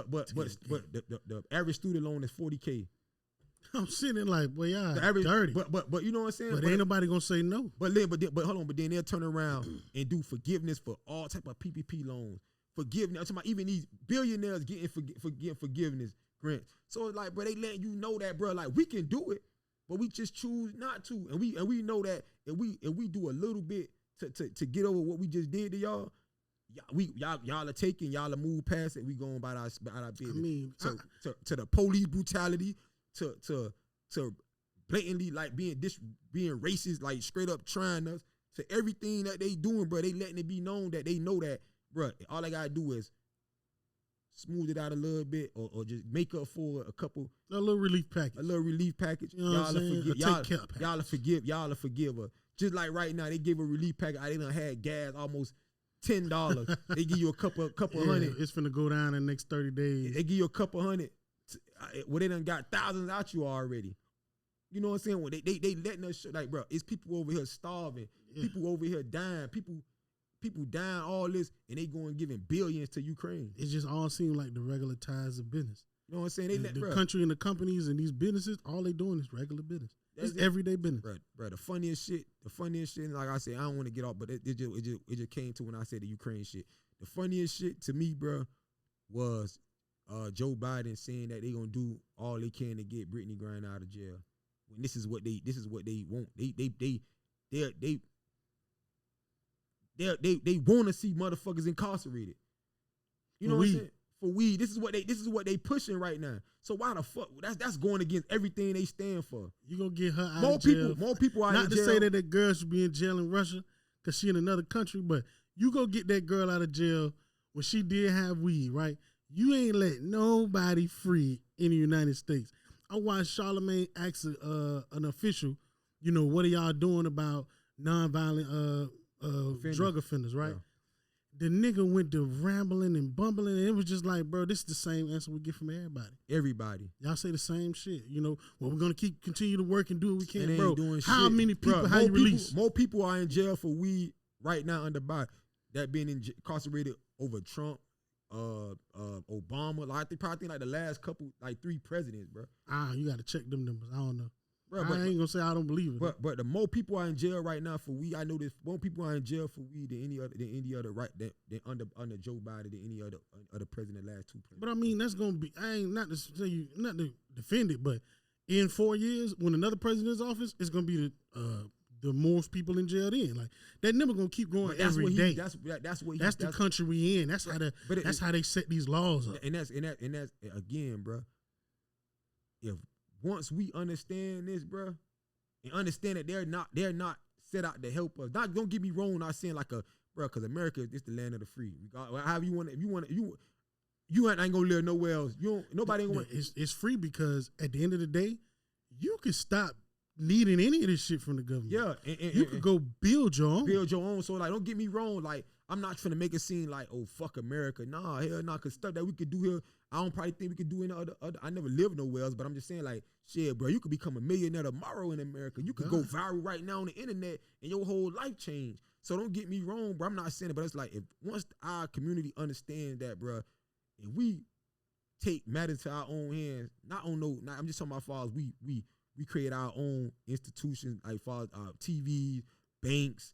the average student loan is 40K. I'm sitting like, boy, y'all The average, dirty. but you know what I'm saying? But ain't nobody gonna say no. But hold on. But then they'll turn around and do forgiveness for all type of PPP loans. Forgiveness. I'm talking about even these billionaires getting forgiveness grants. So it's like, bro, they letting you know that, bro, like we can do it, but we just choose not to. And we know that if we do a little bit to get over what we just did to y'all, y'all are taking, y'all are move past it. We going about our business. I mean, to the police brutality. To blatantly like being racist, like straight up trying us, to everything that they doing, bro. They letting it be known that they know that, bro. All they gotta do is smooth it out a little bit, or just make up for a little relief package. You know y'all will forgive her. Just like right now, they give a relief package. They done had gas almost $10. They give you a couple hundred. It's finna go down in the next 30 days. They give you a couple hundred. Well, they done got thousands out you already. You know what I'm saying? Well, they letting us show, like, bro, it's people over here starving, people over here dying, people dying, all this, and they going giving billions to Ukraine. It just all seems like the regular ties of business. You know what I'm saying? The country and the companies and these businesses, all they doing is regular business. It's everyday business. Bro, the funniest shit, and like I said, I don't want to get off, but it just came to when I said the Ukraine shit. The funniest shit to me, bro, was Joe Biden saying that they gonna do all they can to get Brittany Griner out of jail. When this is what they want. They want to see motherfuckers incarcerated. You know what I'm saying? For weed. This is what they pushing right now. So why the fuck? That's going against everything they stand for. You gonna get her out of jail. More people out of jail. Not to say that girl should be in jail in Russia because she in another country, but you go get that girl out of jail when she did have weed, right? You ain't let nobody free in the United States. I watched Charlamagne ask an official, you know, what are y'all doing about nonviolent drug offenders, right? Yeah. The nigga went to rambling and bumbling, and it was just like, bro, this is the same answer we get from everybody. Y'all say the same shit, you know. Well, we're gonna continue to work and do what we can, bro. How many people? How you release? More people are in jail for weed right now under Biden that being incarcerated over Trump. Obama, like I probably think like the last couple, like 3 presidents, bro. You got to check them numbers. I don't know. Bro, I ain't gonna say I don't believe it. But the more people are in jail right now for weed, I know this. More people are in jail for weed than any other right than under Joe Biden than any other president last 2 presidents. But I mean that's gonna be. I ain't not to say you not to defend it, but in 4 years when another president's office, it's gonna be the most people in jail then. Like that number gonna keep growing every day. That's the country we in. That's how they set these laws up. And that's again, bro. If once we understand this, bro, and understand that they're not set out to help us. Don't get me wrong. Not saying like because America is the land of the free. However you want it, you ain't gonna live nowhere else. Nobody ain't gonna. It's free because at the end of the day, you can stop needing any of this shit from the government. Yeah, you could go build your own. Build your own. So like, don't get me wrong. Like, I'm not trying to make it seem like, oh, fuck America. Nah, hell nah. Cause stuff that we could do here, I don't probably think we could do in other. I never lived nowhere else, but I'm just saying like, shit, bro, you could become a millionaire tomorrow in America. You could go viral right now on the internet and your whole life change. So don't get me wrong, bro. I'm not saying it, but it's like if once our community understand that, bro, if we take matters to our own hands, I'm just talking about far as we create our own institutions, like far as TVs, banks,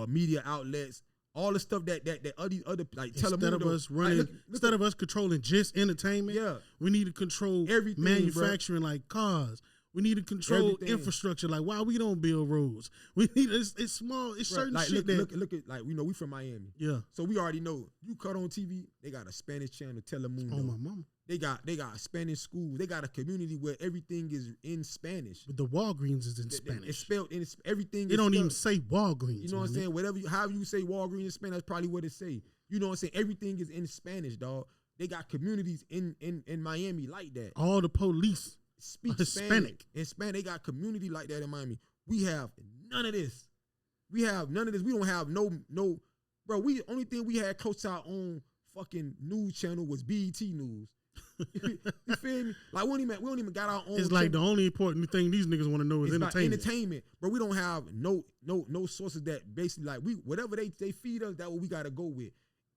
media outlets, all the stuff that other like instead of us running, like, instead of us controlling just entertainment, we need to control everything, manufacturing, bro. Like cars. We need to control infrastructure. Like why we don't build roads? We need it's small. It's certain like, shit look at like we from Miami. Yeah. So we already know you cut on TV. They got a Spanish channel, Telemundo. Oh my mama. They got Spanish schools. They got a community where everything is in Spanish. But the Walgreens is in Spanish. It's spelled in everything. They don't even say Walgreens. You know what I'm saying? However you say Walgreens in Spanish, that's probably what it say. You know what I'm saying? Everything is in Spanish, dog. They got communities in Miami like that. All the police speak Hispanic. In Spanish, they got community like that in Miami. We have none of this. We have none of this. We don't have no, bro. Only thing we had close to our own fucking news channel was BET News. You feel me? Like we don't even got our own. It's like channel. The only important thing these niggas want to know is entertainment. But we don't have no sources that basically like whatever they feed us, that's what we gotta go with.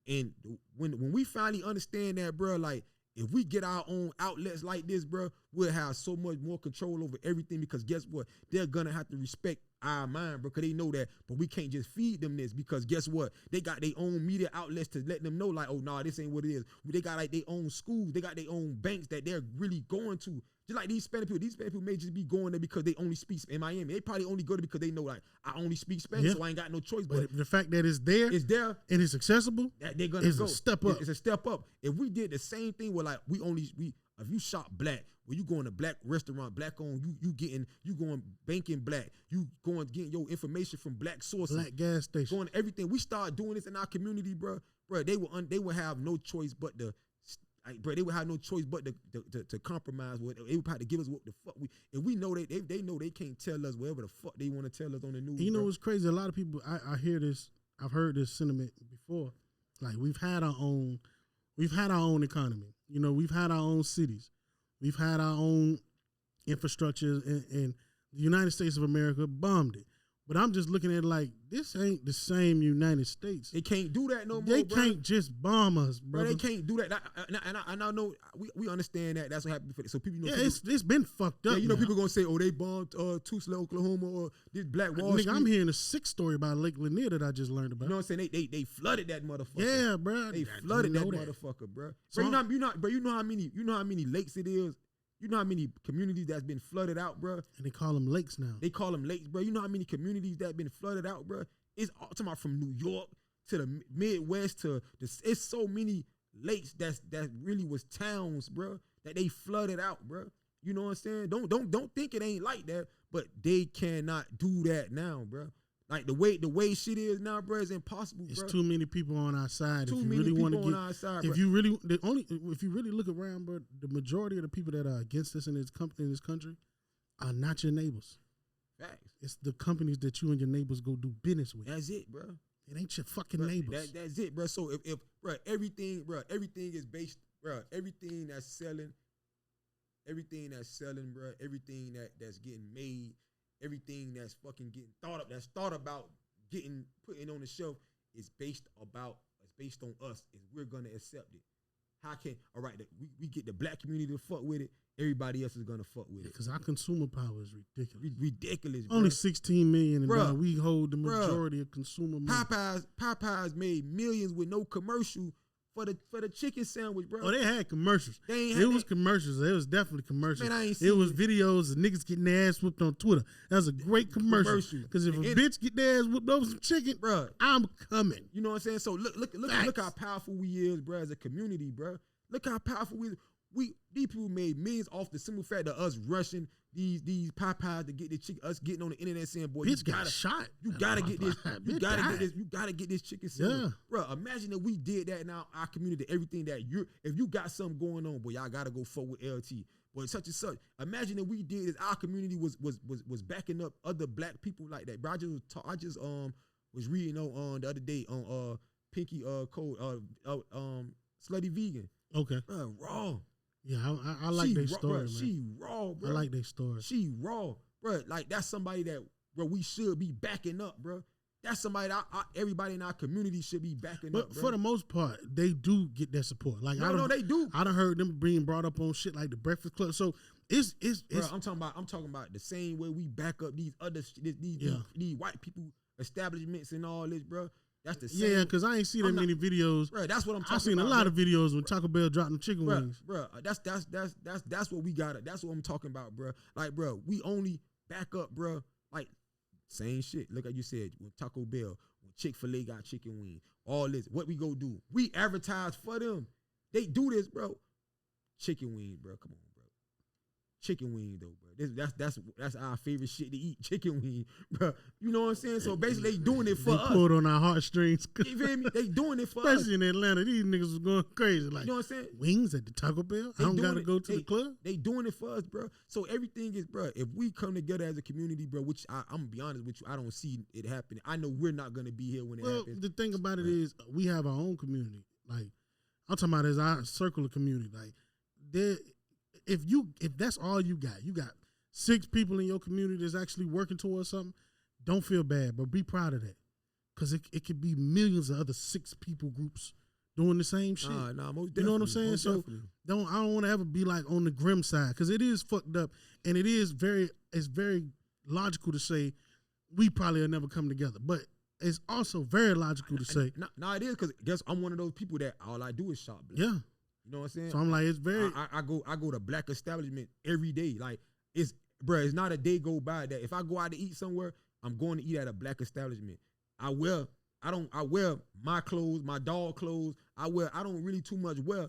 And when we finally understand that, bro, like if we get our own outlets like this, bro, we'll have so much more control over everything because guess what? They're gonna have to respect our mind, bro, because they know that, but we can't just feed them this because guess what? They got their own media outlets to let them know, like, oh, nah, this ain't what it is. They got like their own schools, they got their own banks that they're really going to. Just like these Spanish people may just be going there because they only speak in Miami. They probably only go there because they know, like, I only speak Spanish, so I ain't got no choice. But the fact that it's there, and it's accessible, that they're gonna go. A step up. It's a step up. If we did the same thing where like if you shop black, where you go in a black restaurant, black owned, you going banking black, you going getting your information from black sources, black gas station, going everything. We start doing this in our community, bro. They will have no choice but to. Bro, they would have no choice but to compromise with. They would have to give us what the fuck we. If we know they know they can't tell us whatever the fuck they want to tell us on the news. You know what's crazy? A lot of people I hear this. I've heard this sentiment before. Like we've had our own economy. You know, we've had our own cities. We've had our own infrastructure, and the United States of America bombed it. But I'm just looking at it like, this ain't the same United States. They can't do that no more, They can't just bomb us, bro. They can't do that. And I know, we understand that. That's what happened. So people know. Yeah, it's been fucked up. Yeah, you know, people going to say, oh, they bombed Tulsa, Oklahoma, or this Black Wall Street. I'm hearing a sick story about Lake Lanier that I just learned about. You know what I'm saying? They flooded that motherfucker. Yeah, bro. They flooded that motherfucker, bro. So you know how many lakes it is? You know how many communities that's been flooded out, bro? And they call them lakes now. They call them lakes, bro. You know how many communities that been flooded out, bro? It's all talking about from New York to the Midwest it's so many lakes that really was towns, bro, that they flooded out, bro. You know what I'm saying? Don't think it ain't like that, but they cannot do that now, bro. Like the way shit is now, bro, is impossible, bro. It's too many people on our side. Too many people on our side, bro. If you really look around, bro, the majority of the people that are against us in this country are not your neighbors. Facts. It's the companies that you and your neighbors go do business with. That's it, bro. It ain't your fucking neighbors. That's it, bro. So if bro, everything is based, bro, everything that's selling, bro, everything that's getting made. Everything that's fucking getting thought about getting putting on the shelf is based on us. Is we're gonna accept it. All right, we get the black community to fuck with it. Everybody else is gonna fuck with it. Because our consumer power is ridiculous. Ridiculous, bro. Only 16 million, and we hold the majority of consumer money. Popeyes made millions with no commercial for the chicken sandwich, bro. Oh, they had commercials. It was commercials. It was definitely commercials. Man, I ain't seen it was videos of niggas getting their ass whooped on Twitter. That was a great commercial. Because if a bitch get their ass whooped over some chicken, bro, I'm coming. You know what I'm saying? So look how powerful we is, bro, as a community, bro. Look how powerful these people made millions off the simple fact of us rushing these Popeyes to get this chicken, us getting on the internet saying, boy, bitch got shot. You gotta get this. You gotta get this chicken sandwich. Yeah. Bro, imagine if we did that in our community, everything that if you got something going on, boy, y'all gotta go forward with LT. but such and such. Imagine if we did this, our community was backing up other black people like that. Bro, I just was reading on the other day on Pinky Code Slutty Vegan. Okay. Bro, raw. Yeah, I like their story, bro, man. She raw, bro. I like their story. She raw, bro. Like that's somebody that, bro, we should be backing up, bro. That's somebody that everybody in our community should be backing up, bro. For the most part, they do get that support. Like no, they do. I done heard them being brought up on shit like the Breakfast Club. So it's bro, I'm talking about the same way we back up these other these white people establishments and all this, bro. That's the same. Yeah, because I ain't see that many videos. Bro, that's what I'm talking about. I seen a lot of videos when Taco Bell dropped them chicken wings. Bro, that's what we got. That's what I'm talking about, bro. Like, bro, we only back up, bro. Like, same shit. Look, like you said, when Taco Bell, when Chick-fil-A got chicken wings, all this. What we go do? We advertise for them. They do this, bro. Chicken wings, bro. Come on, bro. Chicken wings, though, bro. That's our favorite shit to eat. Chicken wings, bro. You know what I'm saying? So basically, they doing it for us. They pulled on our heartstrings. You feel me? They doing it for us. Especially in Atlanta, these niggas was going crazy. Like, you know what I'm saying? Wings at the Taco Bell? I don't gotta go to the club? They doing it for us, bro. So everything is, bro, if we come together as a community, bro, which I'm gonna be honest with you, I don't see it happening. I know we're not gonna be here when it happens. The thing about it is, we have our own community. Like, I'm talking about as our circular community. Like, if that's all you got 6 people in your community that's actually working towards something, don't feel bad, but be proud of that. Because it could be millions of other 6 people groups doing the same shit. Nah, most you know what I'm saying? So I don't want to ever be like on the grim side, because it is fucked up, and it's very logical to say we probably will never come together. But it's also very logical to say. Nah, it is, because guess I'm one of those people that all I do is shop black. Yeah. You know what I'm saying? So I'm like, it's very. I go to black establishment every day. Like, it's not a day go by that if I go out to eat somewhere, I'm going to eat at a black establishment. I wear my clothes, my dog clothes. I don't really too much wear. You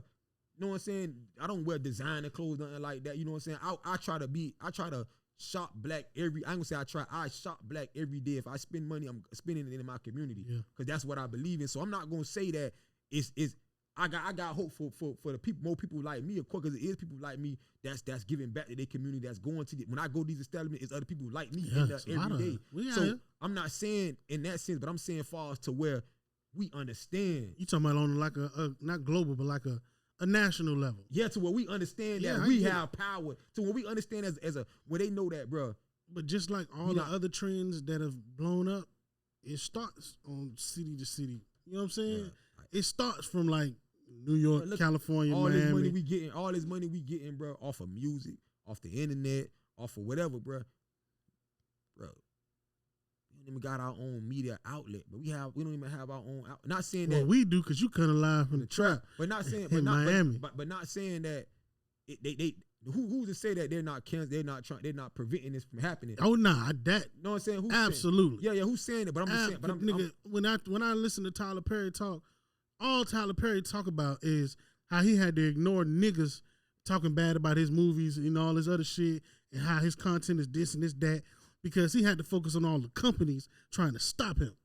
know what I'm saying? I don't wear designer clothes, nothing like that. You know what I'm saying? I try to shop black I ain't gonna say I shop black every day. If I spend money, I'm spending it in my community. Yeah. Because that's what I believe in. So I'm not gonna say that it's I got hope for the people, more people like me, of course, because it is people like me that's giving back to their community, that's going to when I go to these establishments, it's other people like me in there every day. So I'm not saying in that sense, but I'm saying far as to where we understand. You talking about on like a not global, but like a national level. Yeah, to where we understand that we have power. To where we understand as a where they know that, bro. But just like all the other trends that have blown up, it starts on city to city. You know what I'm saying? Right. It starts from like New York, California, all Miami. All this money we getting, bro, off of music, off the internet, off of whatever, bro. We don't even got our own media outlet, but we don't even have our own. Not saying that we do, because you cut a line from the trap, but not saying in Miami, but not saying that they who's to say that they're not they're not preventing this from happening. Oh nah, that you know what I'm saying? Who's absolutely, saying? Yeah, who's saying it? But I'm just saying. But nigga, when I listen to Tyler Perry talk. All Tyler Perry talk about is how he had to ignore niggas talking bad about his movies and all this other shit, and how his content is this and this, that, because he had to focus on all the companies trying to stop him.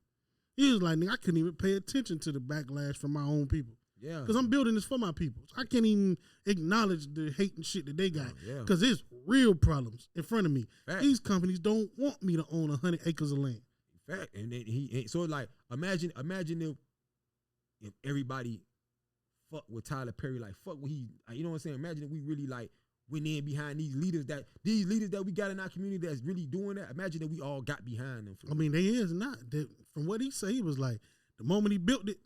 He was like, nigga, I couldn't even pay attention to the backlash from my own people. Yeah. Because I'm building this for my people. So I can't even acknowledge the hate and shit that they got. Because it's real problems in front of me. Fact. These companies don't want me to own 100 acres of land. Fact. And then so like, imagine if everybody fuck with Tyler Perry, like fuck what he, you know what I'm saying? Imagine if we really like went in behind these leaders that we got in our community that's really doing that. Imagine if we all got behind them. I mean, they is not. From what he said, he was like, the moment he built it,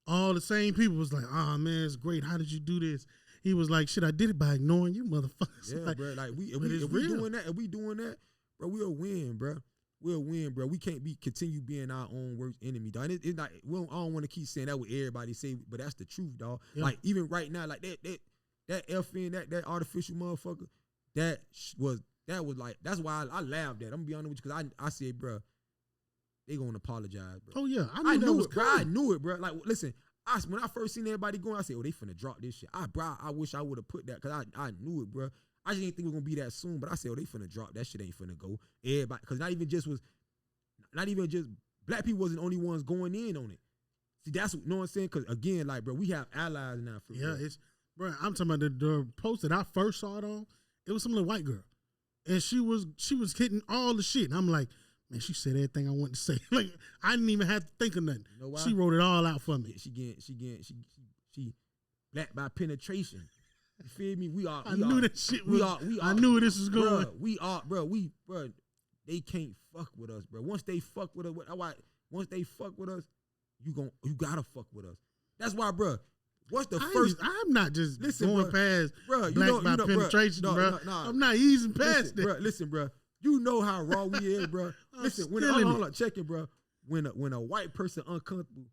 all the same people was like, oh man, it's great. How did you do this? He was like, shit, I did it by ignoring you motherfuckers. Yeah, like, bro. Like if we doing that, bro, we'll win, bro. We'll win, bro. We can't continue being our own worst enemy, dog. And it's not. I don't want to keep saying that what everybody say, but that's the truth, dog. Yeah. Like even right now, like that FN, that artificial motherfucker, that was like, that's why I laughed at. I'm gonna be honest with you, because I said, bro, they gonna apologize, bro. Oh yeah, I knew it, bro. I knew it, bro. Like listen, when I first seen everybody going, I said, oh, they finna drop this shit. I wish I would have put that, because I knew it, bro. I just didn't think it was gonna be that soon, but I said, oh, they finna drop that shit. Ain't finna go. Everybody, because not even just black people wasn't the only ones going in on it. See, that's, you know what I'm saying? Because again, like, bro, we have allies now. For real. It's, bro, I'm talking about the post that I first saw it on. It was some little white girl, and she was hitting all the shit. And I'm like, man, she said everything I wanted to say. Like I didn't even have to think of nothing. You know why? She wrote it all out for me. She black by penetration. You feel me? I knew that shit. I knew where this was going. Bro, they can't fuck with us, bro. Once they fuck with us, you gotta fuck with us. That's why, bro. What's the first? I'm not just going past black by penetration, bro. I'm not easing past it. Listen, bro. You know how raw we is, bro. Listen, hold on, check it, bro. When a white person uncomfortable,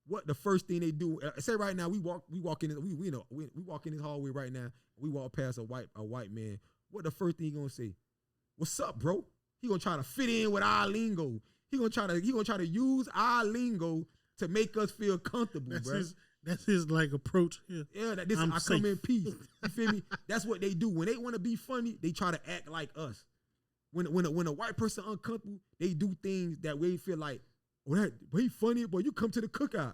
what the first thing they do? Say right now, we walk in this hallway right now. We walk past a white man. What the first thing he gonna say? What's up, bro? He gonna try to fit in with our lingo. He gonna try to use our lingo to make us feel comfortable, bro. That's his like approach. Yeah, I come in peace. You feel me? That's what they do when they want to be funny. They try to act like us. When a white person uncomfortable, they do things that we feel like, oh, he funny, but you come to the cookout.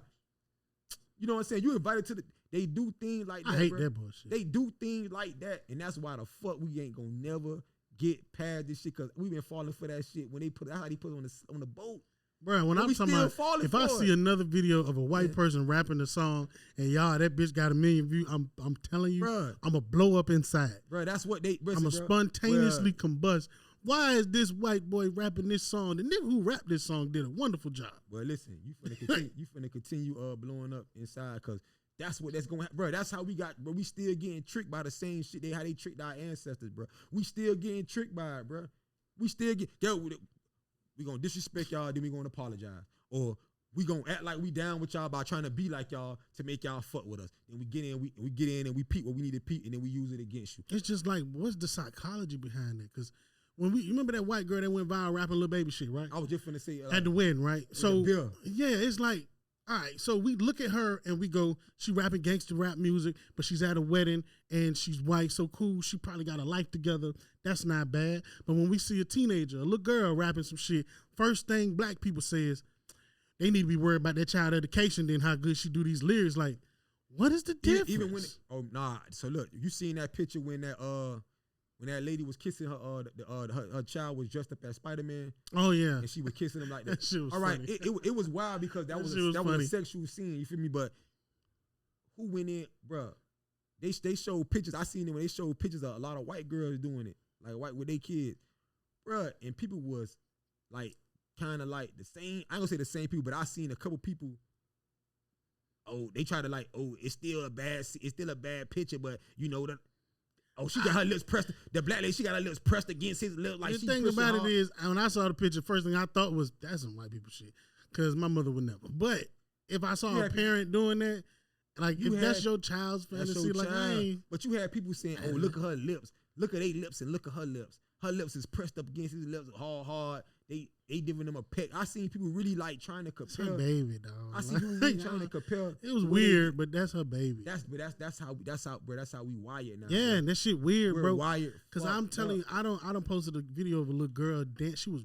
You know what I'm saying? You invited to the. They do things like that. I hate bro. that bullshit. They do things like that, and that's why the fuck we ain't gonna never get past this shit, because we been falling for that shit when they put how they put it on the boat. Bro, when I'm talking about, if I see another video of a white person rapping the song and y'all, that bitch got 1 million views, I'm telling you, Bruh. I'm going to blow up inside. Bro, that's what they... I'm going to spontaneously combust. Why is this white boy rapping this song? The nigga who rapped this song did a wonderful job. Well, listen, you finna continue blowing up inside, because that's what that's going to happen. Bro, that's how we got... Bro, we still getting tricked by the same shit how they tricked our ancestors, bro. We still getting tricked by it, bro. We still get... We gonna disrespect y'all, then we gonna apologize. Or we gonna act like we down with y'all by trying to be like y'all to make y'all fuck with us. Then we get in and we peep what we need to peep, and then we use it against you. It's just like, what's the psychology behind it? Because you remember that white girl that went viral rapping Lil Baby shit, right? I was just finna say at the wedding, right? So yeah, it's like, all right, so we look at her and we go, she rapping gangster rap music, but she's at a wedding and she's white, so cool. She probably got a life together. That's not bad. But when we see a teenager, a little girl rapping some shit, first thing black people say is they need to be worried about their child education, then how good she do these lyrics. Like, what is the difference? Even when so look, you seen that picture when that lady was kissing her child was dressed up as Spider-Man. Oh yeah, and she was kissing him like that. That shit was all right, funny. It was wild because that was a sexual scene. You feel me? But who went in, bro? They showed pictures. I seen it when they showed pictures of a lot of white girls doing it, like white with their kids, bro. And people was like kind of like the same. I ain't gonna say the same people, but I seen a couple people. Oh, they try to like, oh, it's still a bad picture, but you know that. Oh, she got her lips pressed. The black lady, she got her lips pressed against his lips. Like, the thing about it is, when I saw the picture, first thing I thought was, that's some white people shit. Because my mother would never. But if I saw a parent doing that, like, if that's your child's fantasy, like, hey. But you had people saying, oh, look at her lips. Look at their lips and look at her lips. Her lips is pressed up against his lips hard. They giving them a peck. I seen people really like trying to compare. It's her baby, dog. I seen people really trying to compare. It was weird, but that's her baby. That's how we wired now. Yeah, and that shit weird, We're bro. Wired. Because I'm telling you, I don't posted a video of a little girl dance. She was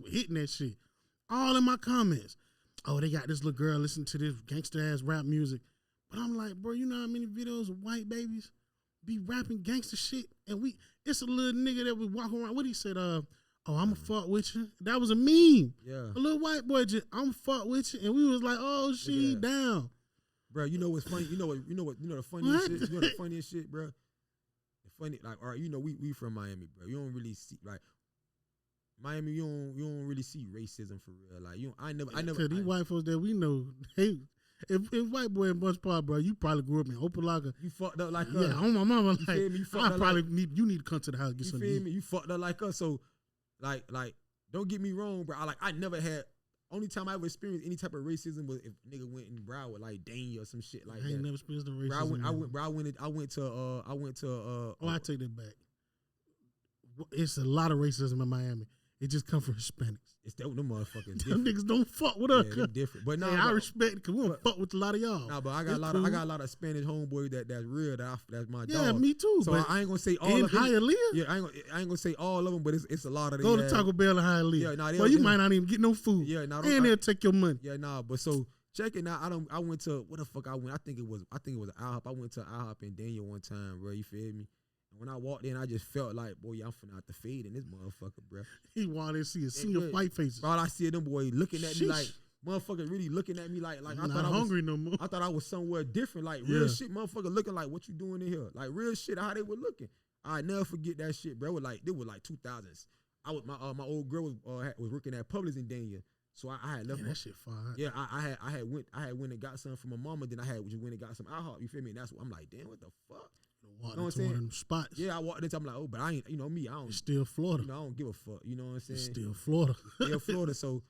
hitting that shit. All in my comments. Oh, they got this little girl listening to this gangster ass rap music. But I'm like, bro, you know how many videos of white babies be rapping gangster shit? And it's a little nigga that was walking around. What he said, oh, I'm going to fuck with you. That was a meme. Yeah. A little white boy just, I'm fuck with you. And we was like, oh, she down. Bro, you know what's funny? You know the funniest shit? You know the funniest shit, bro? The funny, like, all right, you know, we from Miami, bro. You don't really see, like, Miami, you don't really see racism for real. Like, I never. Cause these white folks that we know, if white boy in Bunch Park, bro, you probably grew up in Opelika. You fucked up like us. Yeah, on my mama, like, you you need to come to the house and get you something. You feel me? You fucked up like us. So, like, don't get me wrong, bro. I never had. Only time I ever experienced any type of racism was if a nigga went in Broward, like Daniel or some shit like that. I ain't never experienced no racism. I went to. Oh, I take that back. It's a lot of racism in Miami. It just come from Hispanics. It's them motherfuckers. Them niggas don't fuck with us. Yeah, they different. But no, I respect because we don't fuck with a lot of y'all. Nah, but I got a lot of Spanish homeboys that's real. That's my dog. Yeah, me too. So I ain't gonna say all of them. Hialeah? Yeah, I ain't gonna say all of them, but it's a lot of them. Go to Taco Bell in Hialeah. Yeah, nah, well, you might not even get no food. Yeah, nah, and they'll take your money. Yeah, nah, but so check it out. I went to what the fuck I went. I think it was an IHOP. I went to IHOP in Daniel one time, bro. You feel me? When I walked in, I just felt like, boy, I'm finna have to fade in this motherfucker, bro. He wanted to see a sea of white faces. Bro, all I see them boys looking at me like, motherfuckers really looking at me like I not thought I was hungry no more. I thought I was somewhere different, like real shit. Motherfucker looking like, what you doing in here? Like real shit, how they were looking. I never forget that shit, bro. It was like 2000s. I was my old girl was working at Publix in Dania, so I had left. That shit fire. Yeah, I had went and got some from my mama. Then I had just went and got some IHOP. You feel me? And that's what I'm like, damn, what the fuck? Walked into one of them spots. Yeah, I walked into. I'm like, oh, but I ain't. You know me. I don't. It's still Florida. You know, I don't give a fuck. You know what I'm saying? It's still Florida. Still Florida. So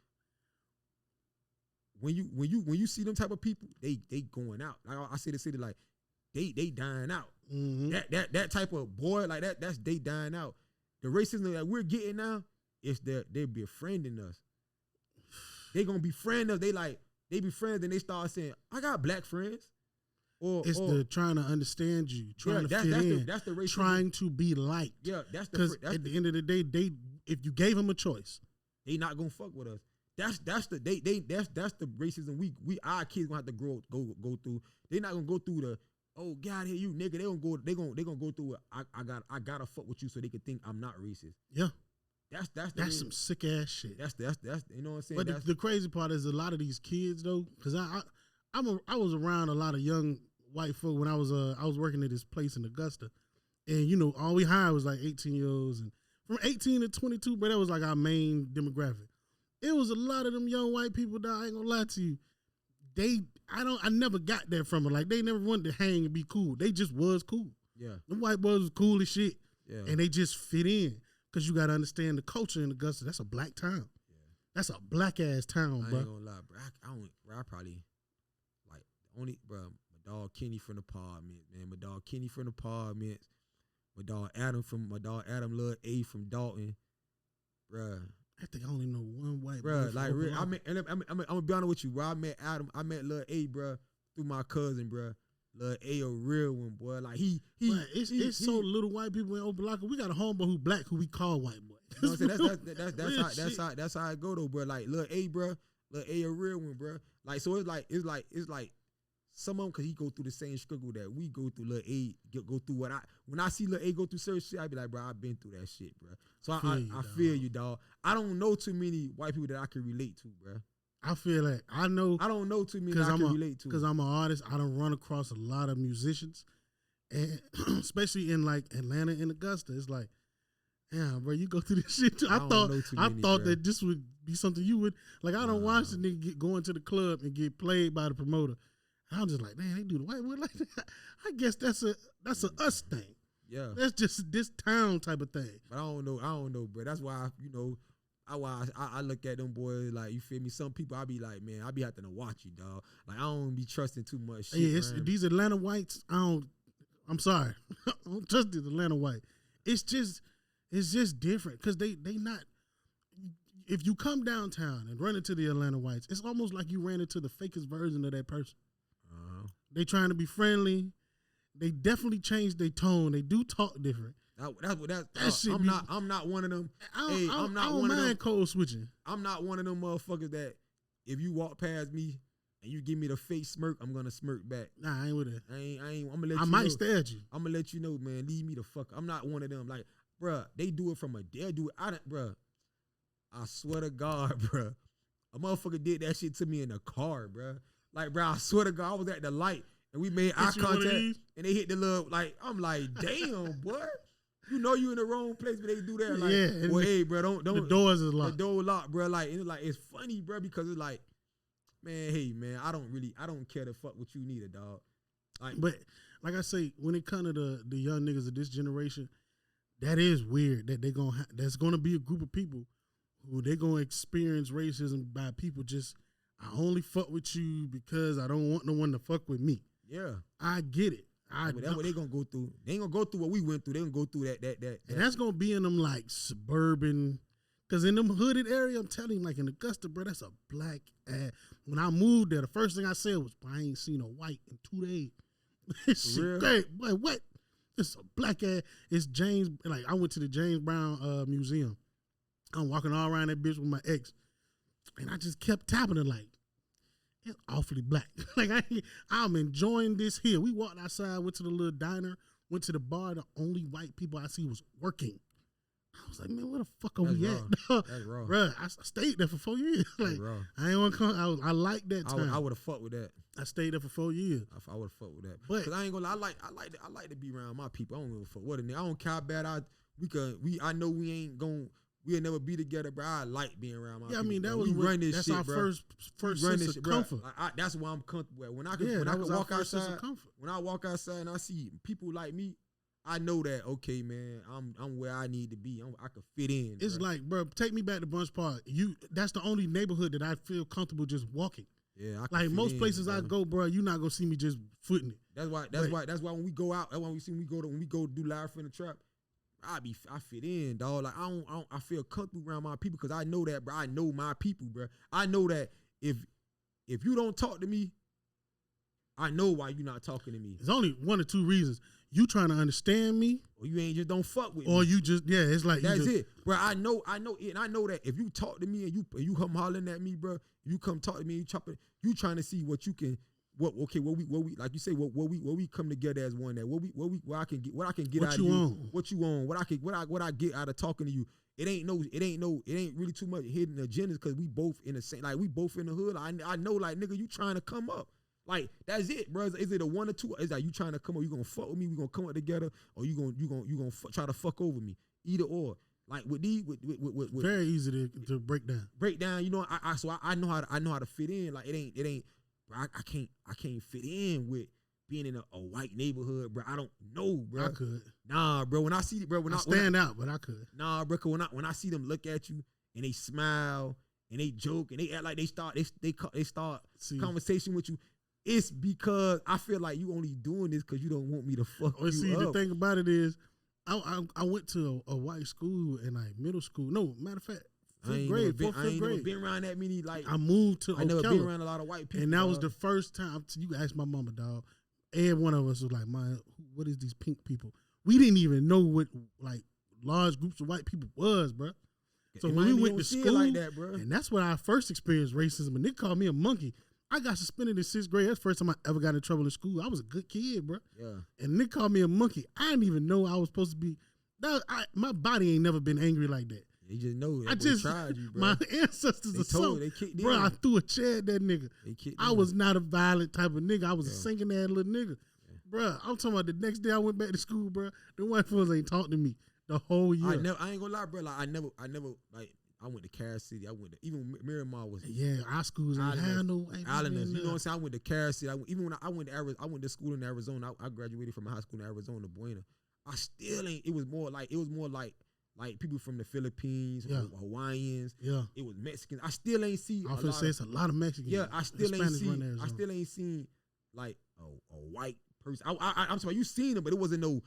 when you see them type of people, they going out. Like I say the city, like they dying out. Mm-hmm. That type of boy, like that's they dying out. The racism that we're getting now is that they befriending us. They gonna befriend us. They be friends and they start saying, I got black friends. It's the trying to understand you, trying to fit in, that's the racism. Trying to be liked. Yeah, because at the end of the day, if you gave them a choice, they not gonna fuck with us. That's the racism we our kids gonna have to go through. They not gonna go through the get out of here, you nigga. They gonna go through it. I gotta fuck with you so they can think I'm not racist. Yeah. That's some sick ass shit. That's you know what I'm saying. But the crazy part is a lot of these kids though, because I was around a lot of young white folk when I was working at this place in Augusta, and you know all we hired was like 18-year-olds, and from 18 to 22, but that was like our main demographic. It was a lot of them young white people that I ain't gonna lie to you. I never got that from them. Like they never wanted to hang and be cool. They just was cool. Yeah, them white boys was cool as shit. Yeah, and they just fit in because you got to understand the culture in Augusta. That's a black town. Yeah. That's a black ass town, bro. I ain't gonna lie, bro. I probably like only, bro. My dog Kenny from the apartments, man. My dog Kenny from the apartments. My dog Adam Lil A from Dalton, bro. I think I only know one white bro. Like, real, I'm gonna be honest with you, bro. I met Lil A, bro, through my cousin, bro. Lil A, a real one, boy. Like it's so little white people in Opelika. We got a homeboy who black who we call white boy. You know what I'm saying? That's how I go though, bro. Like Lil A, bro. Lil A, a real one, bro. Like so, it's like some of them, cause he go through the same struggle that we go through. Lil A go through when I see Lil A go through certain shit, I be like, bro, I've been through that shit, bro. So I feel you, dog. I don't know too many white people that I can relate to, bro. I feel like I don't know too many that I can relate to. Because I'm an artist, I don't run across a lot of musicians, and especially in like Atlanta and Augusta, it's like, yeah, bro, you go through this shit too. I thought that this would be something you would like. I don't watch the nigga go into the club and get played by the promoter. I'm just like, man, they do the white boy like that. I guess that's a us thing. Yeah, that's just this town type of thing. But I don't know, bro. That's why I look at them boys like, you feel me. Some people I be like, man, I be having to watch you, dog. Like I don't be trusting too much shit. Yeah, these Atlanta whites. I'm sorry, I don't trust these Atlanta white. It's just different because they not. If you come downtown and run into the Atlanta whites, it's almost like you ran into the fakest version of that person. They trying to be friendly. They definitely changed their tone. They do talk different. I'm not one of them. I'm not one of them code switching. I'm not one of them motherfuckers that if you walk past me and you give me the fake smirk, I'm gonna smirk back. Nah, I ain't with it. I ain't. I'm gonna let you. I might stare at you. I'm gonna let you know, man. Leave me the fuck. I'm not one of them. Like, bruh, they do it from a. They'll do it. Bruh. I swear to God, bruh. A motherfucker did that shit to me in the car, bruh. Like, bruh, I swear to God, I was at the light and we made eye contact and they hit the little, like, I'm like, damn, boy. You know you in the wrong place, but they do that. Like, yeah, well, hey, bro, don't. The doors is locked. The door locked, bro. Like, and it's funny, bro, because it's like, man, hey, man, I don't care to fuck with you neither, dog. Like, but like I say, when it comes to the young niggas of this generation, that is weird that there's gonna be a group of people who they gonna experience racism by people just, I only fuck with you because I don't want no one to fuck with me. Yeah, I get it. That's what they gonna go through. They ain't gonna go through what we went through. They gonna go through that. And that's gonna be in them like suburban, cause in them hooded area, I'm telling you, like in Augusta, bro, that's a black ass. When I moved there, the first thing I said was, I ain't seen a white in 2 days. This shit great. Boy, what? It's a black ass. It's James. Like I went to the James Brown museum. I'm walking all around that bitch with my ex, and I just kept tapping it like, it's awfully black. Like I'm enjoying this here. We walked outside, went to the little diner, Went to the bar. The only white people I see was working. I was like, man, where the fuck are That's we raw. at? That's raw. Bruh, I stayed there for 4 years. Like, That's raw. I ain't want to come. I like that time. I would have fucked with that. I stayed there for 4 years. I would have fucked with that. But Cause I ain't gonna lie, I like to be around my people. I don't give a fuck what a nigga. I don't care how bad I know we'll never be together, bro. I like being around my people. I mean, that bro. was we run this that's shit, our bro. first Run sense this of shit, bro. comfort. That's why I'm comfortable at. When I Yeah, can that was our walk first sense outside, of comfort. when I walk outside and I see people like me, I know that, okay, man, I'm where I need to be. I can fit in. It's bro. like, bro, take me back to Bunch Park. That's the only neighborhood that I feel comfortable just walking. Yeah, I can Like fit most in, places bro. I go, bro, you're not gonna see me just footing it. That's why when we go out, that's why when we go do live from the trap, I fit in, dog. Like I feel comfortable around my people because I know that, bro. I know my people, bro. I know that if you don't talk to me, I know why you not talking to me. There's only one or two reasons. You trying to understand me, Or you ain't just don't fuck with or me. you just it's like That's you just, it, bro. I know it, and I know that if you talk to me and you come hollering at me, bro, you come talk to me, you trying to see what you can, what we like you say, what we come together as one. That what I can get what out of you you, on. what you on, what I get out of talking to you. It ain't really too much hidden agendas because we both in the same, like we both in the hood. I know, like, nigga, you trying to come up. Like, that's it, bro. Is it a one or two? Is that you trying to come up? You gonna fuck with me? We gonna come up together, or you gonna try to fuck over me? Either or. Like with these, with very easy to break down. break down. You know, I know how to fit in. Like it ain't. Bro, I can't fit in with being in a white neighborhood, bro. I don't know, bro. I could. Nah, bro. When I see it, bro, I stand out, but I could. Nah, bro. 'Cause when I see them look at you and they smile and they joke and they act like they start conversation with you. It's because I feel like you only doing this because you don't want me to fuck you See, up. the thing about it is, I went to a white school in like middle school. No, matter of fact, fifth grade. I ain't never been around that many. Like I moved to I never Ocala, been around a lot of white people. and that was dog. the first time. You can ask my mama, dog. Every one of us was like, "Man, what is these pink people?" We didn't even know what like large groups of white people was, bro. So In when we Miami, went don't to see it school, like that, bro. and that's when I first experienced racism, and they called me a monkey. I got suspended in 6th grade. That's the first time I ever got in trouble in school. I was a good kid, bro. Yeah. And they called me a monkey. I didn't even know I was supposed to be. My body ain't never been angry like that. They just know. I That just tried you, bro. my ancestors They are so. they kicked Bro, in. I threw a chair at that nigga. They kicked I in. was not a violent type of nigga. I was a Yeah. singing ass little nigga. Bro, I'm talking about the next day I went back to school, bro. The white folks ain't talked to me the whole year. I ain't gonna lie, bro. Like I never like. I went to Carol City. I went to even Miramar was Yeah, our schools ain't had no. ain't Islanders. been You know what I'm there. saying? I went to Carol City. Even when I went to Arizona, I went to school in Arizona. I graduated from high school in Arizona, Buena. I still ain't. It was more like people from the Philippines, Yeah. Hawaiians. Yeah, It was Mexicans. I still ain't see. I was gonna say it's a lot of Mexicans. Yeah, I still ain't Hispanics run seen. Arizona. I still ain't seen like a white person. I'm sorry, you seen them, but it wasn't no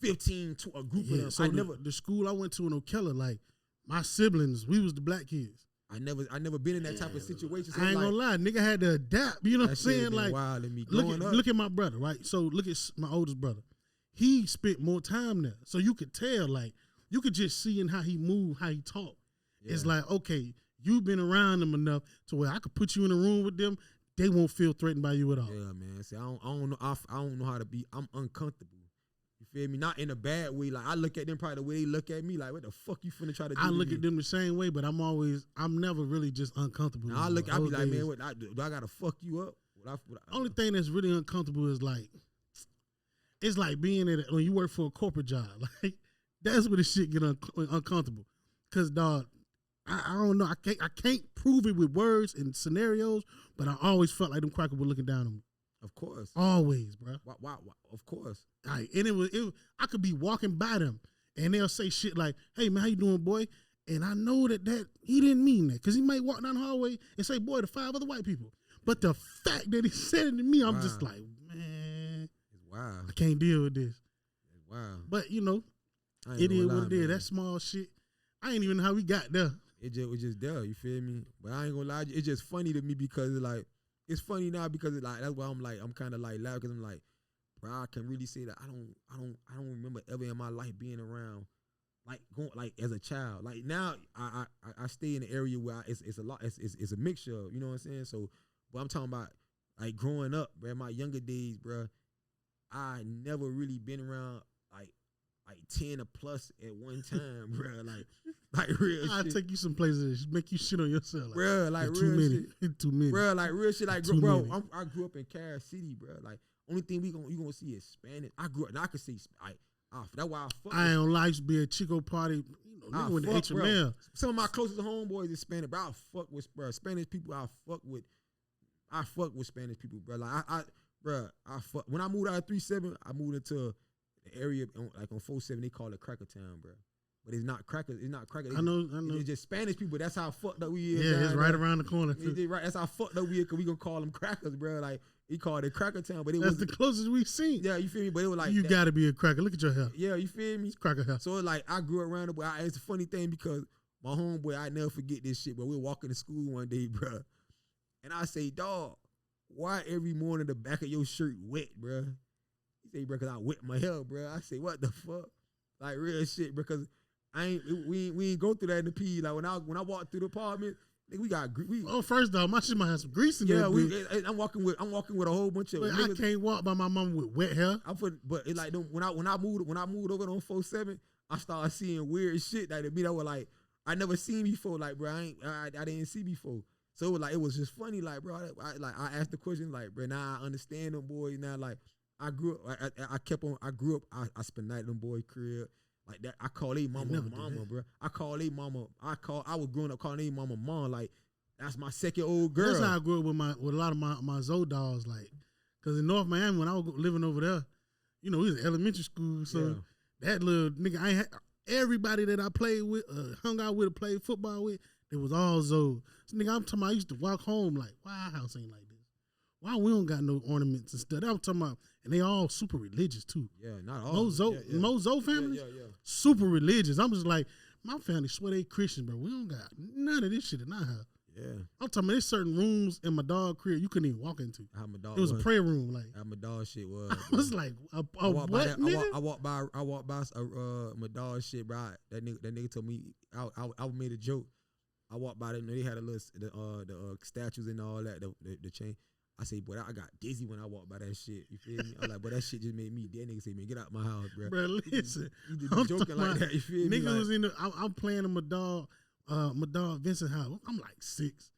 15 to a group of them. So the school I went to in Ocala, like my siblings, we was the black kids. I never been in that type of situation. So I ain't like, gonna lie, nigga had to adapt. You know what I'm that shit saying? been Like, wild in me look growing at, up. look at my brother, right? So look at my oldest brother. He spent more time there, so you could tell, like, you could just see in how he moved, how he talked. It's like, okay, you've been around them enough to where I could put you in a room with them. They won't feel threatened by you at all. Yeah, man. See, I don't know. I don't know how to be. I'm uncomfortable. You feel me? Not in a bad way. Like I look at them probably the way they look at me. Like, what the fuck you finna try to do? I to look me? at them the same way, but I'm never really just uncomfortable. Now, I anymore. be Those like, days- man, what do I gotta fuck you up? Only thing that's really uncomfortable is like, it's like being when you work for a corporate job. Like that's where the shit get uncomfortable. Cause dog, I don't know. I can't prove it with words and scenarios, but I always felt like them crackers were looking down on me. Of course. Always, bro. Why? Of course. Like, and I could be walking by them and they'll say shit like, "Hey man, how you doing, boy?" And I know that he didn't mean that because he might walk down the hallway and say, "Boy," to 5 other white people. But the fact that he said it to me, I'm just like, man, It's wild. I can't deal with this. It's wild. But you know, I ain't it gonna is lie, what it is. man. That small shit. I ain't even know how we got there. It was just there. You feel me? But I ain't gonna lie. It's just funny to me because it's funny now because that's why I'm kind of like loud because I'm like, bro, I can really say that I don't remember ever in my life being around like going like as a child. Like now I stay in the area where it's a lot. It's a mixture. You know what I'm saying? So, but I'm talking about like growing up, bro. My younger days, bro. I never really been around like 10 or plus at one time, bro. Like real I'll shit. take you some places that make you shit on yourself. Like, Bro, like too real many. shit. Too many. Bro, like real shit. Like, Too bro, many. I grew up in Carol City, bro. Like, only thing you gonna see is Spanish. I grew up, and I could say, that's why I fuck. I ain't gonna lie, used to be a Chico party. You know, nigga went to fuck, H&M. Some of my closest homeboys is Spanish, bro. I fuck with, bro. Spanish people, I fuck with Spanish people, bro. Like, I fuck. When I moved out of 37, I moved into the area, like on 47, they call it Cracker Town, bro. But it's not cracker. It's not cracker. I know. It's just Spanish people. That's how fucked up we is. Yeah, it's right around the corner. Right. That's how fucked up we is, because we gonna call them crackers, bro. Like, he called it Cracker Town, but That's the closest we've seen. Yeah, you feel me? But it was like, you gotta be a cracker. Look at your hair. Yeah, you feel me? It's cracker hair. So it's like, I grew around it, but it's a funny thing because my homeboy, I never forget this shit, but we were walking to school one day, bro. And I say, dog, why every morning the back of your shirt wet, bro? He say, bro, because I wet my hair, bro. I say, what the fuck? Like, real shit, because we ain't go through that in the P. Like, when I walked through the apartment, nigga, Oh, first off, my shit might have some grease in there. Yeah, I'm walking with a whole bunch of. But niggas. I can't walk by my mama with wet hair. But it like when I moved over on 47, I started seeing weird shit that to me that was like I never seen before. Like, bro, I didn't see before. So it was just funny. Like, bro, I asked the question, like, bro, now I understand them boys. Now, like, I grew up. I grew up. I spent night at them boy crib. Like that, I call they mama, bro. I call they mama. I was growing up calling they mama, mom. Like, that's my second old girl. That's how I grew up with a lot of my Zoe dolls. Like, cause in North Miami when I was living over there, you know, we was in elementary school, so that little nigga, everybody that I played with, hung out with, played football with, it was all Zoe. So nigga, I'm talking about I used to walk home like, why our house ain't like this? Why we don't got no ornaments and stuff? That I'm talking about, and they all super religious too. Yeah, not all. Most Zoe families, super religious. I'm just like, my family swear they Christians, bro. We don't got none of this shit in our house. Yeah, I'm talking about there's certain rooms in my dog crib you couldn't even walk into. How my dog it was a prayer room, like how my dog shit was. I was like, what? I walked by my dog shit, bro. That nigga told me I made a joke. I walked by them, they had a little the statues and all that, the chain. I say, boy, I got dizzy when I walked by that shit. You feel me? I was like, boy, that shit just made me. That nigga say, man, get out my house, bro. Bro, listen, you did be joking like that. You feel me? Nigga was in the. I'm playing in my dog Vincent house. I'm like 6.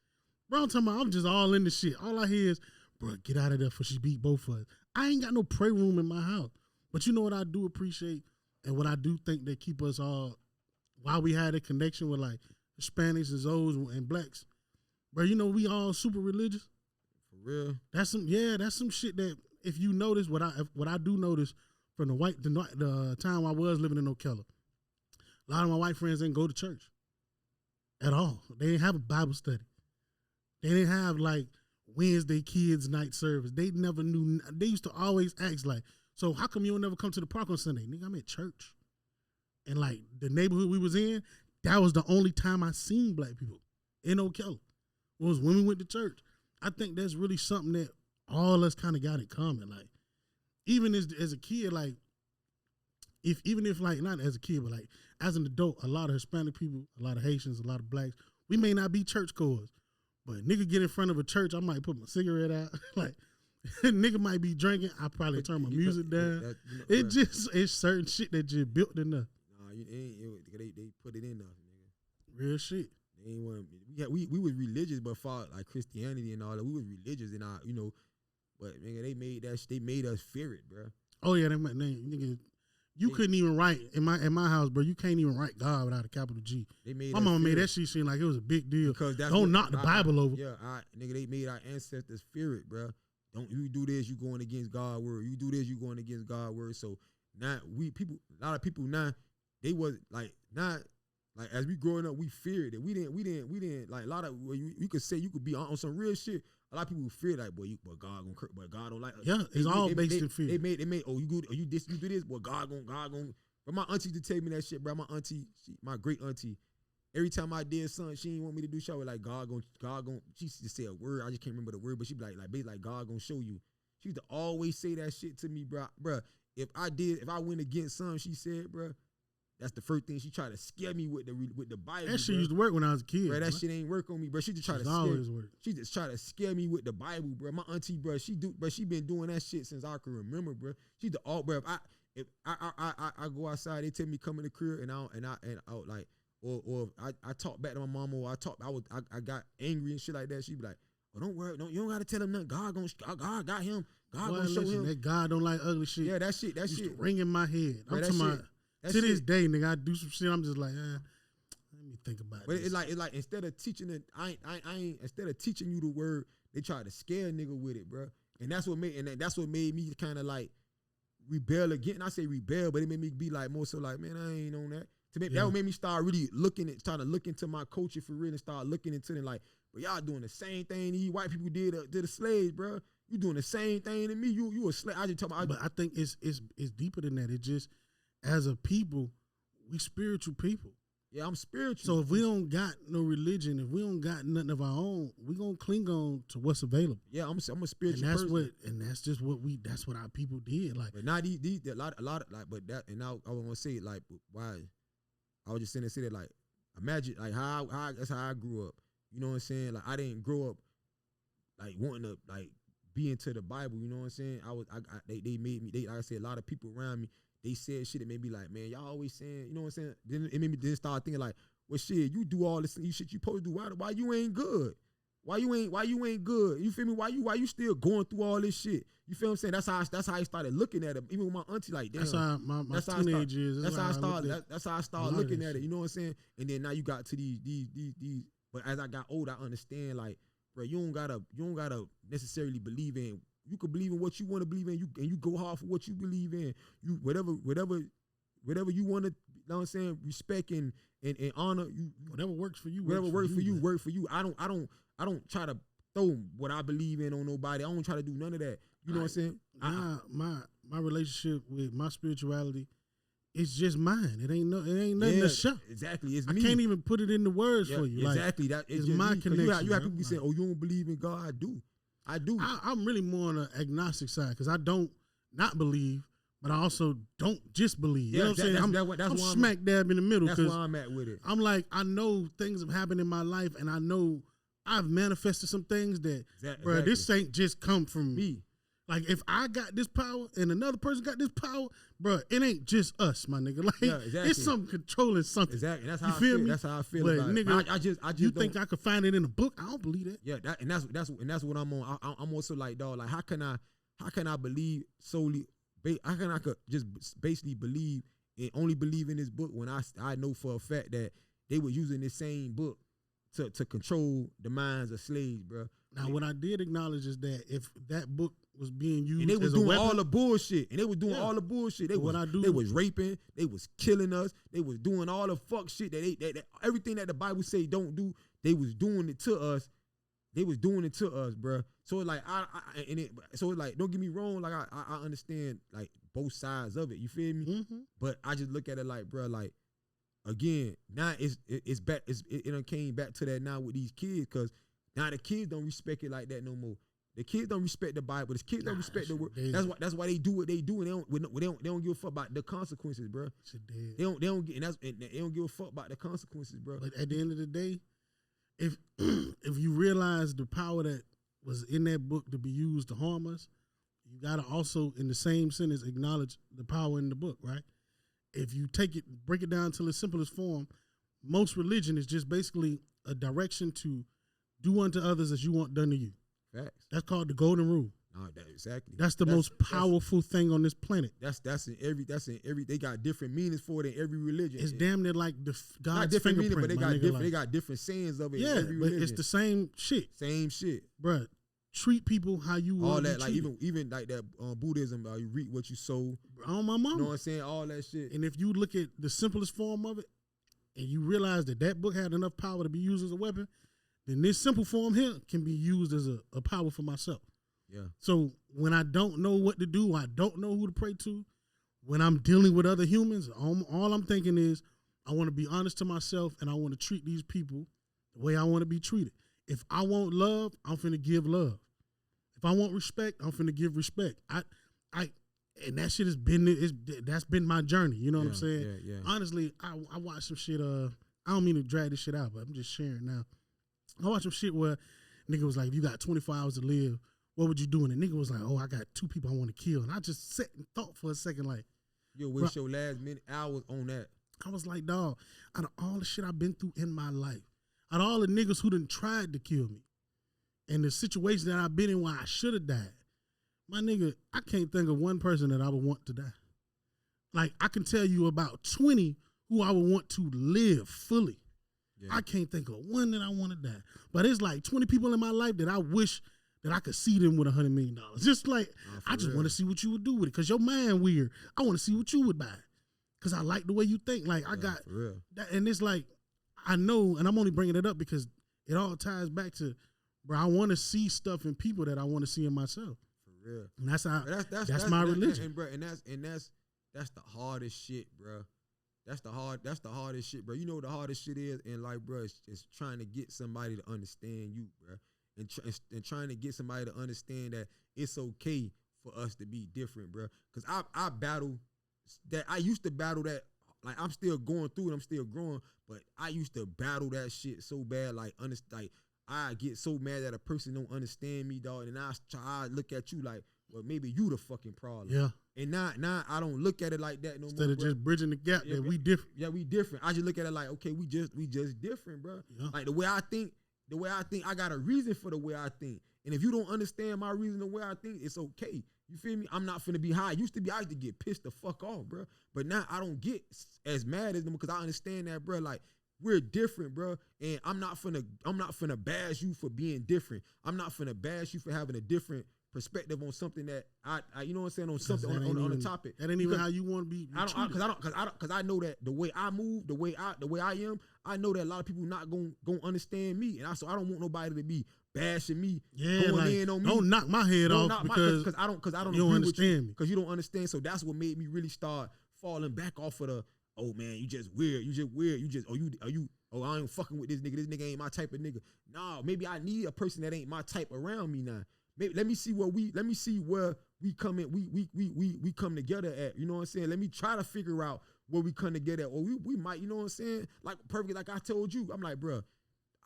Bro, I'm talking about I'm just all in the shit. All I hear is, bro, get out of there before she beat both of us. I ain't got no prayer room in my house. But you know what I do appreciate and what I do think that keep us all, while we had a connection with like Hispanics and Zoes and blacks, bro, you know we all super religious. For real? That's some shit that if you notice what I do notice from the time I was living in Ocala, a lot of my white friends didn't go to church at all. They didn't have a Bible study. They didn't have like Wednesday kids night service. They never knew. They used to always ask like, so how come you don't never come to the park on Sunday? Nigga, I'm at church. And like the neighborhood we was in, that was the only time I seen black people in Ocala was when we went to church. I think that's really something that all of us kind of got in common. Like, even as a kid, like, even if like, not as a kid, but like as an adult, a lot of Hispanic people, a lot of Haitians, a lot of blacks, we may not be churchgoers, but nigga get in front of a church, I might put my cigarette out. Like, nigga might be drinking, I probably turn my music down. It's certain shit that just built in there. Nah, they put it in there, nigga. Real shit. They ain't want. We was religious, but fought like Christianity and all that. We was religious and but nigga, they made us fear it, bro. Oh yeah, nigga. You couldn't even write in my house, bro. You can't even write God without a capital G. My mama made that shit seem like it was a big deal. Because don't knock the Bible over. Yeah, nigga, they made our ancestors fear it, bro. Don't you do this, you going against God's word. You do this, you going against God's word. So now a lot of people now, they was like not. Like, as we growing up, we feared it. We didn't like a lot of. You could say you could be on some real shit. A lot of people fear like, but God don't like us. Yeah, it's all based in fear. They made. Oh, you good? Oh, you do this? Well, God gon'. But my auntie used to tell me that shit, bro. My auntie, my great auntie, every time I did something, she didn't want me to do. She was like, God gon'. She used to say a word. I just can't remember the word, but she be like God gon' show you. She used to always say that shit to me, bro. If I went against something she said, bro. That's the first thing she tried to scare me with the Bible. That shit bro. used to work when I was a kid. Bro, that shit ain't work on me, bro. She just try to always work. She just try to scare me with the Bible, bro. My auntie, bro, she been doing that shit since I can remember, bro. She the all, bro. If I go outside, they tell me come in the crib, and I like, or I talk back to my mama, or I got angry and shit like that. She be like, oh, don't worry, you don't gotta tell him nothing. God got him. God gonna show him. That God don't like ugly shit. Yeah, that shit used to ring in my head. Bro, I'm talking about. To this day, nigga, I do some shit. I'm just like, let me think about it. But it's like instead of teaching it, I ain't instead of teaching you the word, they try to scare a nigga with it, bro. And that's what made me kind of like rebel again. I say rebel, but it made me be like more so like, man, I ain't on that. That would make me start really trying to look into my culture for real and start looking into it like, bro, y'all doing the same thing these white people did to the slaves, bro. You doing the same thing to me. You a slave. I just tell my. But I think it's deeper than that. It just, as a people, we spiritual people. Yeah, I'm spiritual. So if we don't got no religion, if we don't got nothing of our own, we gonna cling on to what's available. Yeah, I'm a spiritual and that's person. That's just that's what our people did. Like, but now these a lot of like, but that, and now I want to say like why I was just saying say that like imagine like how that's how I grew up. You know what I'm saying? Like I didn't grow up like wanting to like be into the Bible. You know what I'm saying? They made me. Like I said, a lot of people around me. They said shit that made me like, man, y'all always saying, you know what I'm saying? Then it made me then start thinking like, well, shit, you do all this shit you supposed to do. Why you ain't good? Why you ain't good? You feel me? Why you still going through all this shit? You feel what I'm saying? That's how I started looking at it. Even with my auntie, like, damn. That's how my teenage years. That's how I started looking at it. You know what I'm saying? And then now you got to these. But as I got older, I understand like, bro, you don't gotta necessarily believe in. You can believe in what you want to believe in, and you go hard for what you believe in. You whatever you want to, you know what I'm saying, respect and honor. You whatever works for you. Whatever works for you, work for you. I don't try to throw what I believe in on nobody. I don't try to do none of that. You know what I'm saying? My relationship with my spirituality, it's just mine. It ain't nothing to show. Exactly, it's me. I can't even put it into words for you. Exactly, like, it's my connection. You have people be saying, "Oh, you don't believe in God?" I do. I'm really more on the agnostic side because I don't not believe, but I also don't just believe. You know what I'm saying? I'm smack dab in the middle. That's where I'm at with it. I'm like, I know things have happened in my life, and I know I've manifested some things that, bro, this ain't just come from me. Like, if I got this power and another person got this power, bro, it ain't just us, my nigga. Like, it's something controlling something. Exactly. That's how you I feel feel. me? That's how I feel but about nigga, it. I just you think I could find it in a book? I don't believe that. Yeah, and that's what I'm on. I'm also like, dog, like how can I believe solely? How can I could just basically believe and only believe in this book when I know for a fact that they were using this same book to control the minds of slaves, bro. Now, what I did acknowledge is that if that book was being used, and they was as doing a weapon, all the bullshit, and they was doing all the bullshit. They was raping, they was killing us, they was doing all the fuck shit that everything that the Bible say don't do. They was doing it to us. They was doing it to us, bro. So it's like so it's like, don't get me wrong, like I understand like both sides of it. You feel me? Mm-hmm. But I just look at it like, bro, like again, now it's back. It done came back to that now with these kids, because now the kids don't respect it like that no more. The kids don't respect the Bible. The kids don't respect the word. That's why they do what they do, and they don't give a fuck about the consequences, bro. They don't give a fuck about the consequences, bro. But at the end of the day, if you realize the power that was in that book to be used to harm us, you gotta also in the same sentence acknowledge the power in the book, right? If you break it down to the simplest form, most religion is just basically a direction to do unto others as you want done to you. Facts. That's called the golden rule. No, exactly. That's the most powerful thing on this planet. That's in every. They got different meanings for it in every religion. It's damn near like God's not different meaning, but they got different sayings of it. Yeah, in every but religion. it's the same shit. Same shit, bruh. Treat people how you want. All that, like even like that Buddhism. You reap what you sow. On my mama. You know what I'm saying? All that shit. And if you look at the simplest form of it, and you realize that book had enough power to be used as a weapon, then this simple form here can be used as a power for myself. Yeah. So when I don't know what to do, I don't know who to pray to, when I'm dealing with other humans, all I'm thinking is I want to be honest to myself, and I want to treat these people the way I want to be treated. If I want love, I'm finna give love. If I want respect, I'm finna give respect. and that shit has been that's been my journey. You know what I'm saying? Yeah. Honestly, I watched some shit. I don't mean to drag this shit out, but I'm just sharing now. I watched some shit where nigga was like, if you got 24 hours to live, what would you do? And the nigga was like, oh, I got 2 people I want to kill. And I just sat and thought for a second, like, You'll waste your last minute hours on that. I was like, dog, out of all the shit I've been through in my life, out of all the niggas who done tried to kill me, and the situation that I've been in where I should have died, my nigga, I can't think of one person that I would want to die. Like, I can tell you about 20 who I would want to live fully. Yeah. I can't think of one that I want to die. But it's like 20 people in my life that I wish that I could see them with $100 million. Just like, I just want to see what you would do with it. Because your mind weird. I want to see what you would buy. Because I like the way you think. Like, I got that. And it's like, I know, and I'm only bringing it up because it all ties back to, bro, I want to see stuff in people that I want to see in myself. For real. And that's how, that's my religion. And that's the hardest shit, bro. That's the hardest shit, bro. You know what the hardest shit is in life, bro? It's trying to get somebody to understand you, bro. And trying to get somebody to understand that it's okay for us to be different, bro. Because I battle that. I used to battle that. Like, I'm still going through it. I'm still growing. But I used to battle that shit so bad. Like I get so mad that a person don't understand me, dog. And I look at you like, well, maybe you the fucking problem. Yeah. And now I don't look at it like that no more. Instead of just bridging the gap, that we different. Yeah, we different. I just look at it like, okay, we just different, bro. Yeah. Like the way I think, I got a reason for the way I think. And if you don't understand my reason the way I think, it's okay. You feel me? I'm not finna be high. I used to get pissed the fuck off, bro. But now I don't get as mad as them because I understand that, bro. Like, we're different, bro. And I'm not finna bash you for being different. I'm not finna bash you for having a different perspective on something that I you know what I'm saying, on something on a topic. That ain't even how you want to be. Because I know that the way I move, the way I am, I know that a lot of people not gonna understand me, and so I don't want nobody to be bashing me, going like, in on me. Don't knock my head off because I don't you don't understand me. Because you don't understand. So that's what made me really start falling back off of the, oh man, you just weird. I ain't fucking with this nigga. This nigga ain't my type of nigga. No, maybe I need a person that ain't my type around me now. Maybe let me see where we come in. We come together at. You know what I'm saying? Let me try to figure out where we come together at. Or we might, you know what I'm saying? Like perfect, like I told you. I'm like, bro,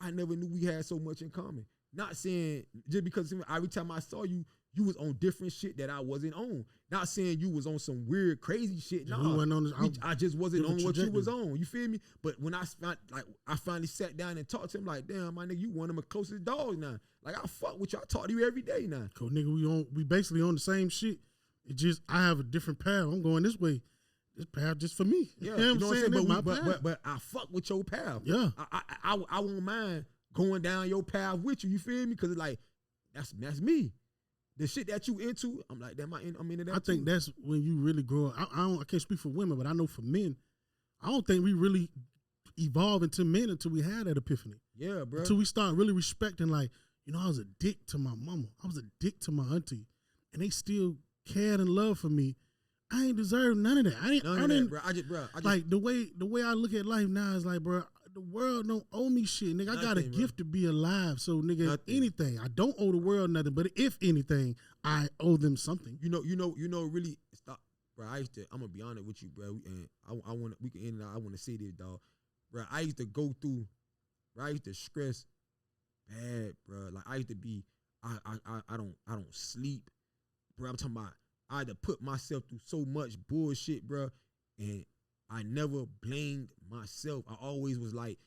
I never knew we had so much in common. Not saying just because every time I saw you, you was on different shit that I wasn't on. Not saying you was on some weird, crazy shit. No, I just wasn't on what you was on. You feel me? But when I finally sat down and talked to him, like, damn, my nigga, you one of my closest dogs now. Like, I fuck with you. I talk to you every day now. Cool, nigga, we basically on the same shit. It just, I have a different path. I'm going this way. This path just for me. Yeah, you know what I'm saying? But I fuck with your path. Yeah. I won't mind going down your path with you. You feel me? Because it's like, that's me. The shit that you into, I'm like, I'm into that. I think that's when you really grow up. I can't speak for women, but I know for men, I don't think we really evolve into men until we had that epiphany. Yeah, bro. Until we start really respecting, like, you know, I was a dick to my mama. I was a dick to my auntie. And they still cared and loved for me. I ain't deserve none of that. I didn't, bro. I just like the way I look at life now is like, bro, the world don't owe me shit, nigga. I got a gift to be alive. So, nigga, anything. I don't owe the world nothing, but if anything, I owe them something. You know, really stop, bro. I'm gonna be honest with you, bro. And we can end it. I want to say this, dog, bro. I used to go through, bro. I used to stress bad, bro. Like I used to be, I don't sleep, bro. I'm talking about. I had to put myself through so much bullshit, bro, and I never blamed myself. I always was like,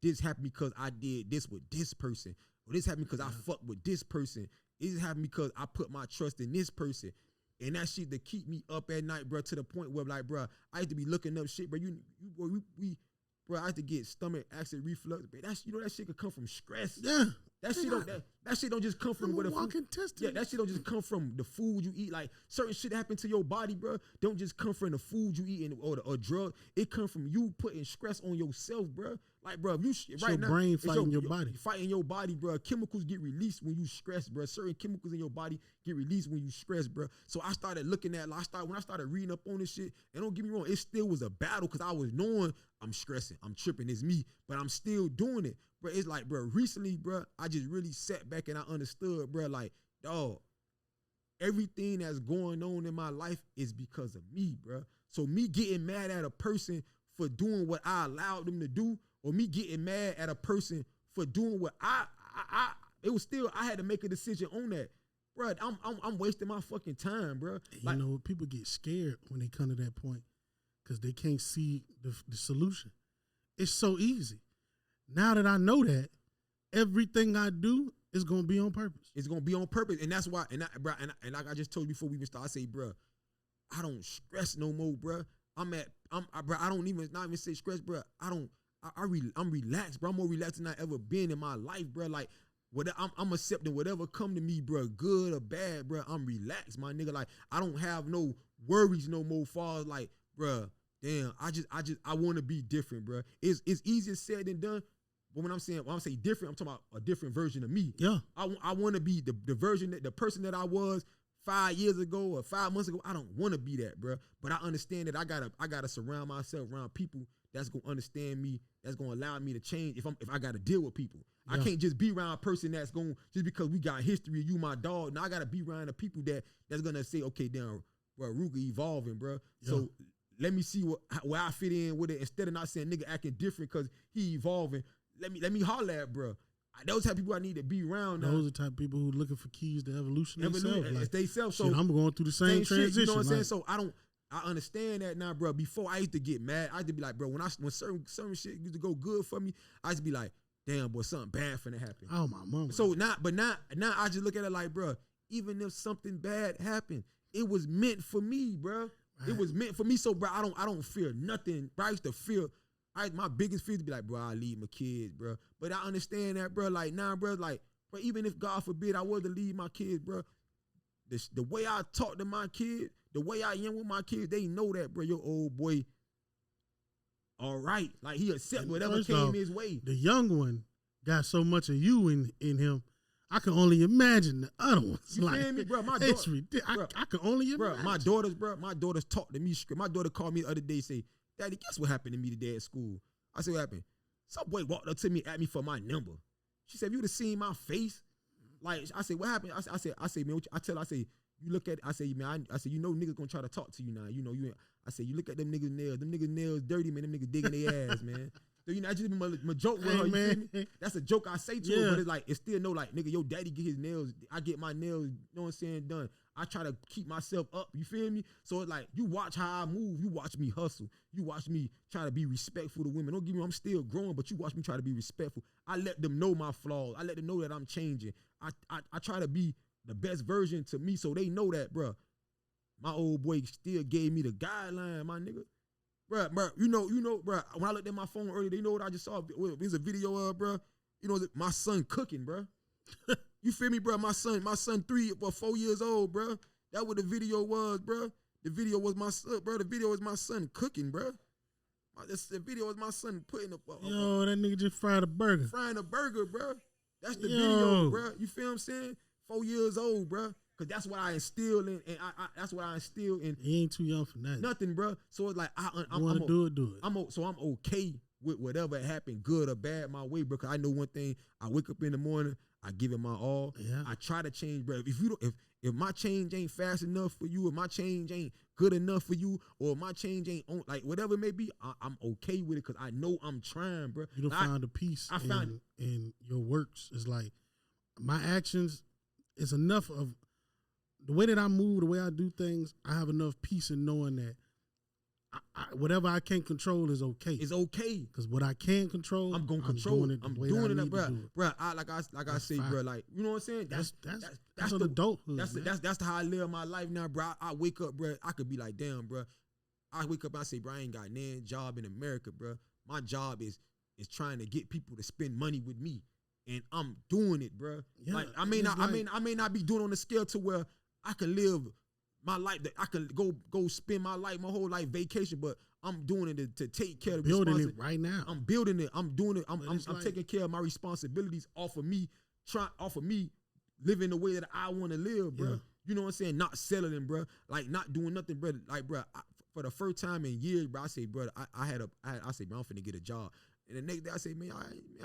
this happened because I did this with this person. Or this happened because I fucked with this person. This happened because I put my trust in this person. And that shit to keep me up at night, bro, to the point where, like, bro, I used to be looking up shit, bro. Bro, I used to get stomach acid reflux. Bro, that shit could come from stress. Yeah. That shit don't just come from what Yeah, that shit don't just come from the food you eat. Like certain shit happen to your body, bro. Don't just come from the food you eat or drug. It come from you putting stress on yourself, bro. Like, bro, your brain fighting your body. Fighting your body, bro. Chemicals get released when you stress, bro. Certain chemicals in your body get released when you stress, bro. So I started looking at, when I started reading up on this shit, and don't get me wrong, it still was a battle because I was knowing I'm stressing, I'm tripping, it's me, but I'm still doing it. Bro, it's like, bro, recently, bro, I just really sat back and I understood, bro, like, dog, everything that's going on in my life is because of me, bro. So me getting mad at a person for doing what I allowed them to do, or me getting mad at a person for doing what it was still, I had to make a decision on that. Bro, I'm wasting my fucking time, bro. Like, you know, people get scared when they come to that point because they can't see the solution. It's so easy. Now that I know that, everything I do is gonna be on purpose. It's gonna be on purpose, and that's why. And like I just told you before we even start, I say, bro, I don't stress no more, bro. Bro, I don't even not even say stress, bro. I'm relaxed, bro. I'm more relaxed than I ever been in my life, bro. Like, I'm accepting whatever come to me, bro, good or bad, bro. I'm relaxed, my nigga. Like, I don't have no worries no more. Far as like, bro, damn, I want to be different, bro. It's easier said than done. But when I'm saying different, I'm talking about a different version of me. Yeah, I want to be the version the person that I was 5 years ago or 5 months ago. I don't want to be that, bro. But I understand that I gotta surround myself around people that's gonna understand me, that's gonna allow me to change. If I gotta deal with people, yeah. I can't just be around a person that's going just because we got history. You my dog. Now I gotta be around the people that's gonna say, okay, damn, bro, Ruga evolving, bro. Yeah. So let me see where I fit in with it. Instead of not saying nigga acting different because he evolving. Let me holler at, bro. Those type of people I need to be around. Those are the type of people who looking for keys to evolution themselves. Like, they self. So shit, I'm going through the same transition. Shit, you know what I'm saying? So I understand that now, bro. Before I used to get mad, I used to be like, bro, when certain shit used to go good for me, I used to be like, damn, boy, something bad finna happen. Oh my mama. So now I just look at it like, bro, even if something bad happened, it was meant for me, bro. Right. It was meant for me. So, bro, I don't fear nothing. Bro, I used to fear. My biggest fear is to be like, bro, I leave my kids, bro. But I understand that, bro. Like, nah, bro. Like, bro, even if God forbid I was to leave my kids, bro, the way I talk to my kids, the way I am with my kids, they know that, bro. Your old boy, all right. Like, he accept whatever came his way. The young one got so much of you in him. I can only imagine the other ones. You feel me, bro? My it's ridiculous. I can only imagine. Bro, my daughters talk to me. My daughter called me the other day, say, Daddy, guess what happened to me today at school? I said, what happened? Some boy walked up to me, asked me for my number. She said, if you'd have seen my face, like, I said, what happened? I said, man, I say, you look at, I say, man, I said, you know niggas gonna try to talk to you now. You know, I said, you look at them niggas' nails dirty, man, them niggas digging their ass, man. So, you know, I just my joke with her, you feel me? That's a joke I say to her, but it's like, it's still no, like, nigga, your daddy get his nails, I get my nails, you know what I'm saying, done. I try to keep myself up, you feel me? So it's like, you watch how I move, you watch me hustle, you watch me try to be respectful to women. Don't get me wrong, I'm still growing, but you watch me try to be respectful. I let them know my flaws. I let them know that I'm changing. I try to be the best version to me so they know that, bro. My old boy still gave me the guideline, my nigga. Bro, you know, bro, when I looked at my phone earlier, they know what I just saw? It was a video of, bro, you know, my son cooking, bro. You feel me, bro? My son 3 or 4 years old, bro. That what the video was, bro. The video was my son, bro. The video was my son cooking, bro. The video was my son putting up. Yo, that nigga just fried a burger. Frying a burger, bro. That's the video, bro. You feel what I'm saying? 4 years old, bro. Cause that's what I instill in, and that's what I instill in. He ain't too young for that. Nothing, bro. So it's like I'm do it. I'm okay with whatever happened, good or bad, my way, bro. Cause I know one thing. I wake up in the morning, I give it my all. Yeah. I try to change, bro. If my change ain't fast enough for you, if my change ain't good enough for you, or if my change ain't on, like whatever it may be, I'm okay with it because I know I'm trying, bro. You don't find a peace. I found it in your works. It's like my actions is enough of the way that I move, the way I do things. I have enough peace in knowing that whatever I can't control is okay. It's okay because what I can control, I'm gonna control. I'm doing it, bro. Bro, I say, bro, like you know what I'm saying. That's an adulthood. That's how I live my life now, bro. I wake up, bro. I could be like, damn, bro. I wake up and I say, bro, I ain't got no job in America, bro. My job is trying to get people to spend money with me, and I'm doing it, bro. Yeah, like I may not be doing on the scale to where I can live my life, that I can go spend my whole life vacation, but I'm doing it to take care of the building it right now. I'm building it. I'm doing it. I'm taking care of my responsibilities off of me living the way that I want to live, bro. Yeah. You know what I'm saying? Not settling, bro. Like not doing nothing, bro. Like, bro, for the first time in years, bro, I say, bro, I said, bro, I'm finna get a job. And the next day I say, man,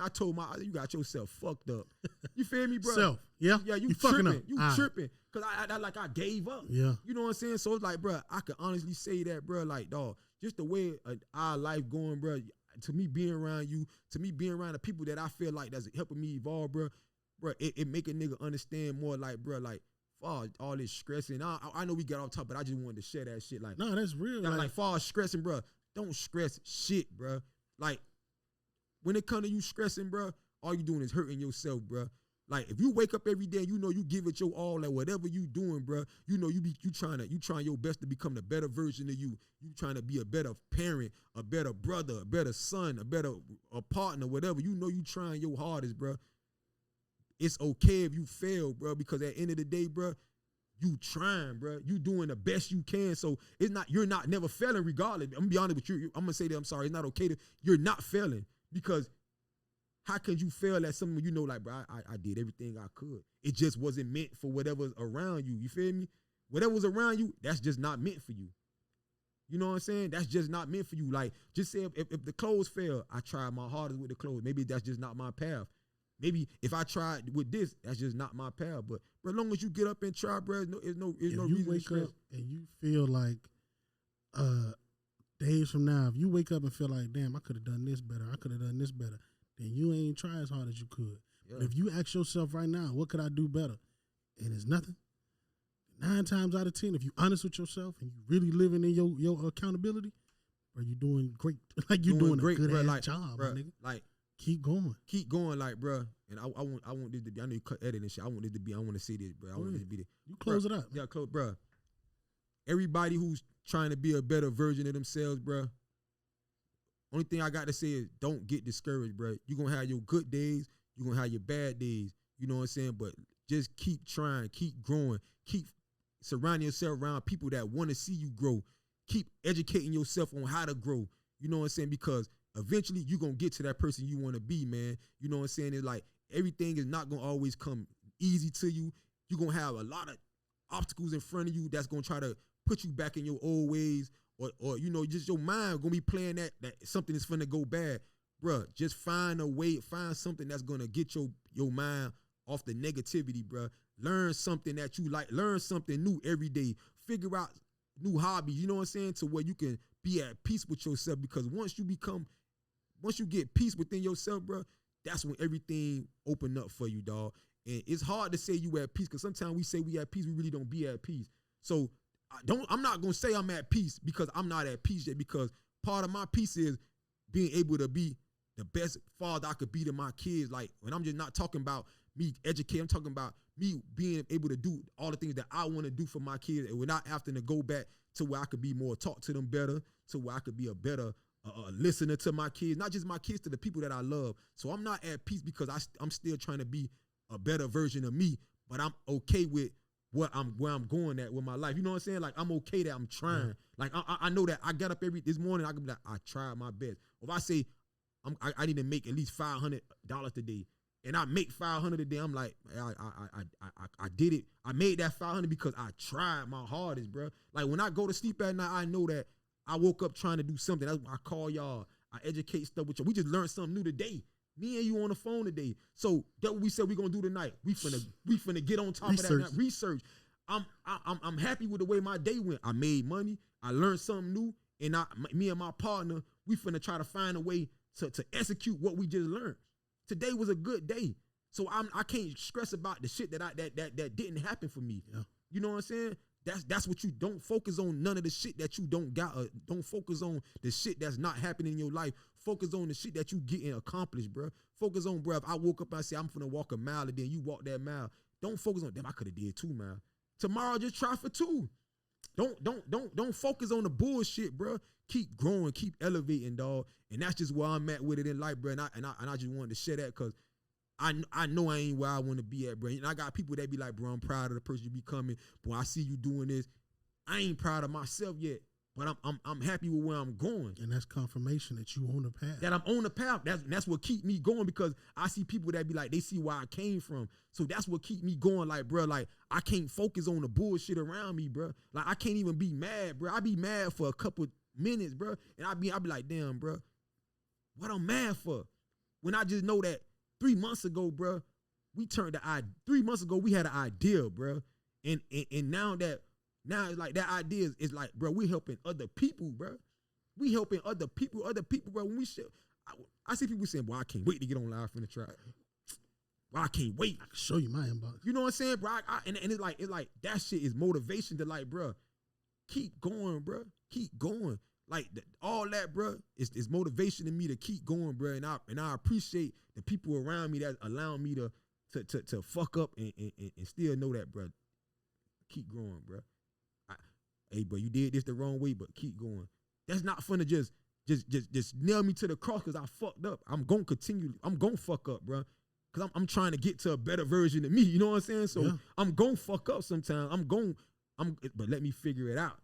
I told you got yourself fucked up. You feel me, bro? Self, yeah, Yeah, you fucking tripping. up. You tripping. Cause I gave up. Yeah. You know what I'm saying? So it's like, bro, I can honestly say that, bro, like, dog, just the way our life going, bro, to me being around you, to me being around the people that I feel like that's helping me evolve, bro, it make a nigga understand more, like, bro, like, far all this stressing. I know we got off top, but I just wanted to share that shit. Like, no, that's real. like far as stressing, bro, don't stress shit, bro. Like, when it come to you stressing, bro, all you doing is hurting yourself, bro. Like, if you wake up every day and you know you give it your all at whatever you doing, bro, you know you trying your best to become the better version of you. You trying to be a better parent, a better brother, a better son, a partner, whatever. You know you trying your hardest, bro. It's okay if you fail, bro, because at the end of the day, bro, you trying, bro. You doing the best you can. So you're not never failing regardless. I'm gonna be honest with you. I'm gonna say that I'm sorry. It's not okay you're not failing, because how could you fail at something you know, like, bro, I did everything I could. It just wasn't meant for whatever's around you. You feel me? Whatever was around you, that's just not meant for you. You know what I'm saying? That's just not meant for you. Like, just say if the clothes fail, I tried my hardest with the clothes. Maybe that's just not my path. Maybe if I tried with this, that's just not my path. But as long as you get up and try, bro, there's no reason to stress. Up and you feel like days from now, if you wake up and feel like, damn, I could have done this better, I could have done this better, then you ain't try as hard as you could. Yeah. But if you ask yourself right now, what could I do better? And it's nothing. 9 times out of 10, if you honest with yourself and you really living in your accountability, bro, you doing great. Like, you doing a good bro, ass like, job, bro, my nigga. Like, keep going, like, bro. And I want this to be. I know you cut edit and shit. I want this to be. I want to say this, bro. I want this to be the. You close it up. Yeah, close, bro. Everybody who's trying to be a better version of themselves, bro. Only thing I got to say is don't get discouraged, bro. You're gonna have your good days. You're gonna have your bad days. You know what I'm saying? But just keep trying, keep growing, keep surrounding yourself around people that want to see you grow. Keep educating yourself on how to grow. You know what I'm saying? Because eventually you're going to get to that person you want to be, man. You know what I'm saying? It's like everything is not going to always come easy to you. You're going to have a lot of obstacles in front of you that's going to try to put you back in your old ways, or you know, just your mind going to be playing that something is finna go bad. Bruh, just find a way, find something that's going to get your mind off the negativity, bruh. Learn something that you like. Learn something new every day. Figure out new hobbies, you know what I'm saying, to where you can be at peace with yourself, because once you get peace within yourself, bro, that's when everything open up for you, dog. And it's hard to say you at peace, because sometimes we say we at peace, we really don't be at peace. So I'm not gonna say I'm at peace because I'm not at peace yet, because part of my peace is being able to be the best father I could be to my kids. Like, when I'm just not talking about me educating, I'm talking about me being able to do all the things that I want to do for my kids, and we're not having to go back to where I could be more, talk to them better, to where I could be a better listener to my kids, not just my kids, to the people that I love. So I'm not at peace because I'm still trying to be a better version of me, but I'm okay with where I'm going at with my life. You know what I'm saying? Like, I'm okay that I'm trying. Yeah. Like, I know that I got up this morning, I can be like, I tried my best. If I say I need to make at least $500 today, and I make $500 a day, I'm like, I did it. I made that $500 because I tried my hardest, bro. Like, when I go to sleep at night, I know that I woke up trying to do something. That's why I call y'all. I educate stuff with you. We just learned something new today. Me and you on the phone today. So that's what we said we gonna do tonight. We finna get on top of that now. Research. I'm happy with the way my day went. I made money. I learned something new, and me and my partner, we finna try to find a way to execute what we just learned. Today was a good day, so I can't stress about the shit that didn't happen for me. Yeah. You know what I'm saying? That's what you don't focus on. None of the shit that you don't got. Don't focus on the shit that's not happening in your life. Focus on the shit that you getting accomplished, bro. Focus on, bro. If I woke up and I say I'm finna walk a mile, and then you walk that mile, don't focus on, damn, I could have did 2 miles. Tomorrow, just try for 2. Don't focus on the bullshit, bro. Keep growing, keep elevating, dog. And that's just where I'm at with it in life, bro. And I just wanted to share that because I know I ain't where I want to be at, bro. And I got people that be like, bro, I'm proud of the person you becoming. Boy, I see you doing this. I ain't proud of myself yet, but I'm happy with where I'm going. And that's confirmation that you on the path. That I'm on the path. That's what keep me going, because I see people that be like, they see where I came from. So that's what keep me going. Like, bro, like, I can't focus on the bullshit around me, bro. Like, I can't even be mad, bro. I be mad for a couple minutes, bro. And I be like, damn, bro. what I'm mad for. When I just know that 3 months ago, bro, we turned 3 months ago, we had an idea, bro. And now it's like that idea is like, bro, we helping other people, bro. We helping other people, bro. When we should, I see people saying, boy, I can't wait to get on Live from the Trap. Bro, I can't wait. I can show you my inbox. You know what I'm saying, bro? And it's like that shit is motivation to like, bro, keep going, bro. Keep going. Like all that, bro, is motivation to me to keep going, bro. And I appreciate the people around me that allowing me to fuck up and still know that, bro. Keep growing, bro. Hey, bro, you did this the wrong way, but keep going. That's not fun to just nail me to the cross because I fucked up. I'm gonna continue. I'm gonna fuck up, bro. Cause I'm trying to get to a better version of me. You know what I'm saying? So yeah. I'm gonna fuck up sometimes. But let me figure it out.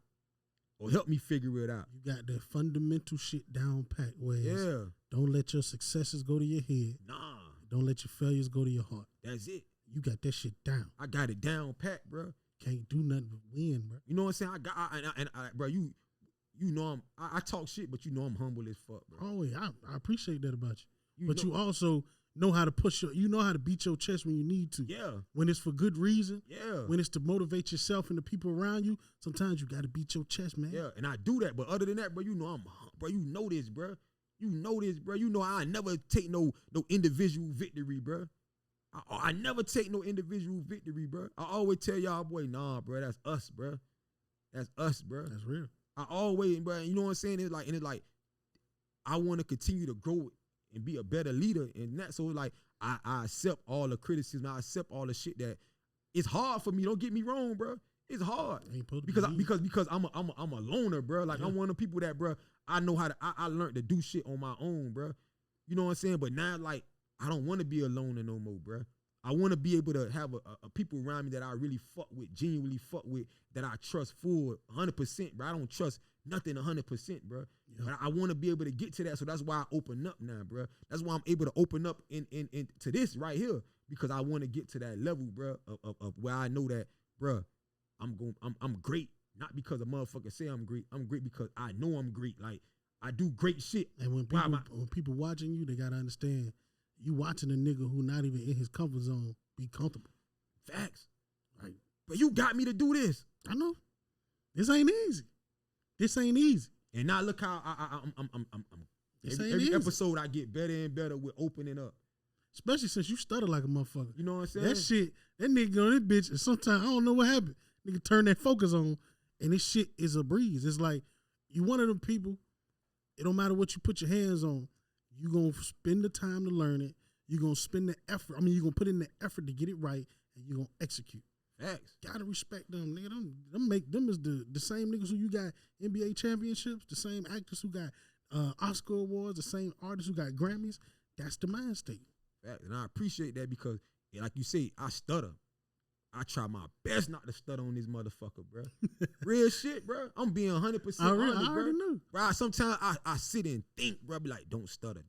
Or help me figure it out. You got that fundamental shit down pat, Wes. Yeah. Don't let your successes go to your head. Nah. Don't let your failures go to your heart. That's it. You got that shit down. I got it down pat, bro. Can't do nothing but win, bro. You know what I'm saying? Bro, you know I talk shit, but you know I'm humble as fuck, bro. Oh yeah, I appreciate that about you. But know, you also know how to you know how to beat your chest when you need to. Yeah. When it's for good reason. Yeah. When it's to motivate yourself and the people around you, sometimes you got to beat your chest, man. Yeah, and I do that. But other than that, bro, you know you know this, bro. You know this, bro. You know I never take no individual victory, bro. I never take no individual victory, bro. I always tell y'all, boy, nah, bro, that's us, bro. That's us, bro. That's real. I always, bro, you know what I'm saying? It's like, I want to continue to grow and be a better leader. And that, so like, I accept all the criticism. I accept all the shit that it's hard for me. Don't get me wrong, bro. It's hard because I'm a loner, bro. Like I'm one of the people that, bro, I know how to. I learned to do shit on my own, bro. You know what I'm saying? But now, like, I don't want to be a loner no more, bro. I want to be able to have a people around me that I really fuck with, genuinely fuck with, that I trust full 100%, bro. I don't trust nothing 100%, bro. Yeah. But I want to be able to get to that, so that's why I open up now, bro. That's why I'm able to open up in to this right here, because I want to get to that level, bro, of where I know that, bro, I'm great, not because a motherfucker say I'm great. I'm great because I know I'm great. Like, I do great shit. And when people watching you, they gotta understand. You watching a nigga who not even in his comfort zone be comfortable. Facts. Right. But you got me to do this. I know. This ain't easy. And now look how I'm every episode I get better and better with opening up. Especially since you stutter like a motherfucker. You know what I'm saying? That shit, that nigga on this bitch, and sometimes I don't know what happened. Nigga turn that focus on, and this shit is a breeze. It's like, you one of them people, it don't matter what you put your hands on, you gonna spend the time to learn it. You gonna spend the effort. I mean, you gonna put in the effort to get it right, and you gonna execute. Facts. Gotta respect them, nigga. Them is the same niggas who you got NBA championships, the same actors who got Oscar awards, the same artists who got Grammys. That's the mind state. Facts. And I appreciate that because, like you say, I stutter. I try my best not to stutter on this motherfucker, bro. Real shit, bro. I'm being 100% honest, I bro. already knew. Bro, sometimes I sit and think, bro, be like, don't stutter.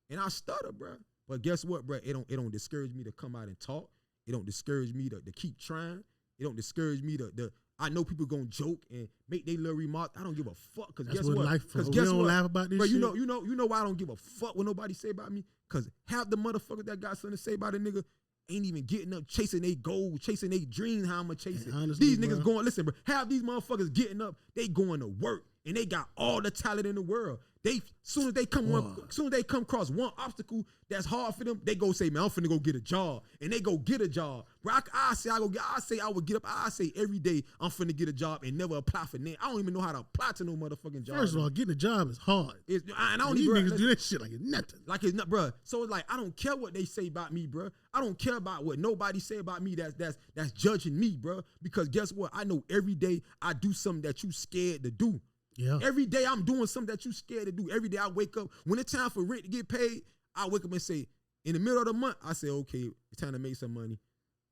And I stutter, bro. But guess what, bro? It don't discourage me to come out and talk. It don't discourage me to keep trying. It don't discourage me to I know people gonna joke and make their little remarks. I don't give a fuck. Cause guess what? Because guess what? Laugh about this bro, shit. you know why I don't give a fuck what nobody say about me? Cause half the motherfuckers that got something to say about a nigga ain't even getting up, chasing their goals, chasing their dreams, how I'ma chase it. Honestly, these niggas going, listen, bro, half these motherfuckers getting up, they going to work, and they got all the talent in the world. Soon as they come across one obstacle that's hard for them, they go say, man, I'm finna go get a job. And they go get a job. Bro, I say I would get up, I say every day I'm finna get a job and never apply for nothing. I don't even know how to apply to no motherfucking job. First of all, getting a job is hard. And I don't these even niggas do that shit like it's nothing. Like it's not, bro. So it's like, I don't care what they say about me, bro. I don't care about what nobody say about me that's judging me, bro. Because guess what? I know every day I do something that you scared to do. Yeah. Every day I'm doing something that you scared to do. Every day I wake up, when it's time for rent to get paid, I wake up and say, in the middle of the month, I say, okay, it's time to make some money.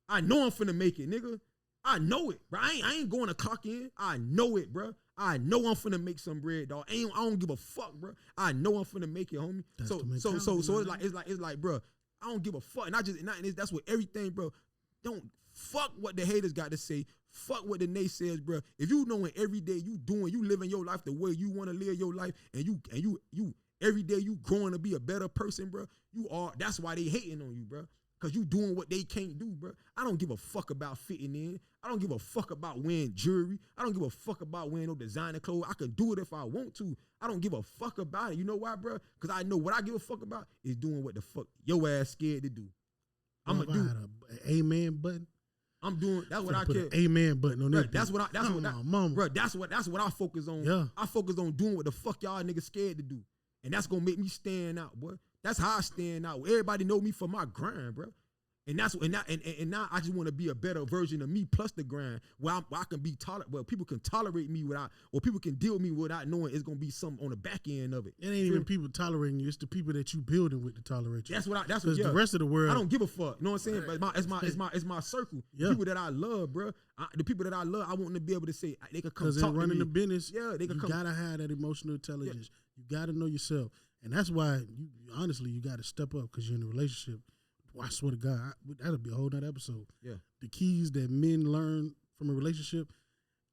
I know I'm finna make it, nigga. I know it, bro. I ain't going to clock in. I know it, bro. I know I'm finna make some bread, dog. I don't give a fuck, bro. I know I'm finna make it, homie. That's So it's like, bro, I don't give a fuck. And that's what everything, bro. Don't fuck what the haters got to say. Fuck what the naysayers, bro. If you knowing every day you living your life the way you want to live your life, and you every day you growing to be a better person, bro. That's why they hating on you, bro. Cause you doing what they can't do, bro. I don't give a fuck about fitting in. I don't give a fuck about wearing jewelry. I don't give a fuck about wearing no designer clothes. I can do it if I want to. I don't give a fuck about it. You know why, bro? Cause I know what I give a fuck about is doing what the fuck your ass scared to do. I'm gonna do an amen button. I'm doing that's what I put care. An amen button on this. That's what I focus on. Yeah. I focus on doing what the fuck y'all niggas scared to do. And that's gonna make me stand out, boy. That's how I stand out. Everybody know me for my grind, bro. And now I just want to be a better version of me plus the grind where I can be where people can tolerate me or people can deal with me without knowing it's gonna be something on the back end of it. It ain't even people tolerating you; it's the people that you building with to tolerate you. That's what the rest of the world. I don't give a fuck. You know what I'm saying? But it's my circle. Yeah. The people that I love, bro. The people that I love, I want them to be able to say they could come talk to me. Because in running the business, yeah, they could you gotta have that emotional intelligence. Yeah. You gotta know yourself, and that's why you gotta step up because you're in a relationship. I swear to God, that'll be a whole nother episode. Yeah. The keys that men learn from a relationship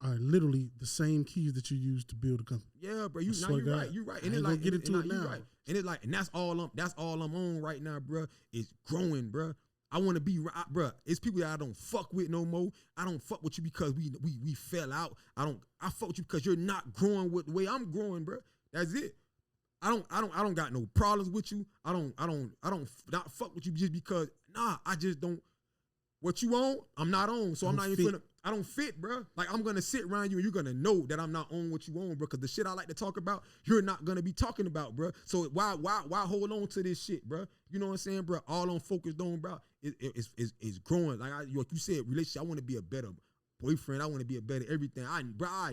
are literally the same keys that you use to build a company. Yeah, bro. You're right. You're right. And it's like, get into it now. Right. And it's like, and that's all I'm on right now, bro. Is growing, bro. I want to be, bro. It's people that I don't fuck with no more. I don't fuck with you because we fell out. I fuck with you because you're not growing with the way I'm growing, bro. That's it. I don't got no problems with you. I don't not fuck with you just because I just don't. What you on, I'm not on. So I'm not even finna. I don't fit, bro. Like I'm gonna sit around you and you're gonna know that I'm not on what you on, bro. Because the shit I like to talk about, you're not gonna be talking about, bro. So why hold on to this shit, bro? You know what I'm saying, bro? All I'm focused on, bro, is growing. Like you said, relationship. I want to be a better boyfriend. I want to be a better everything. I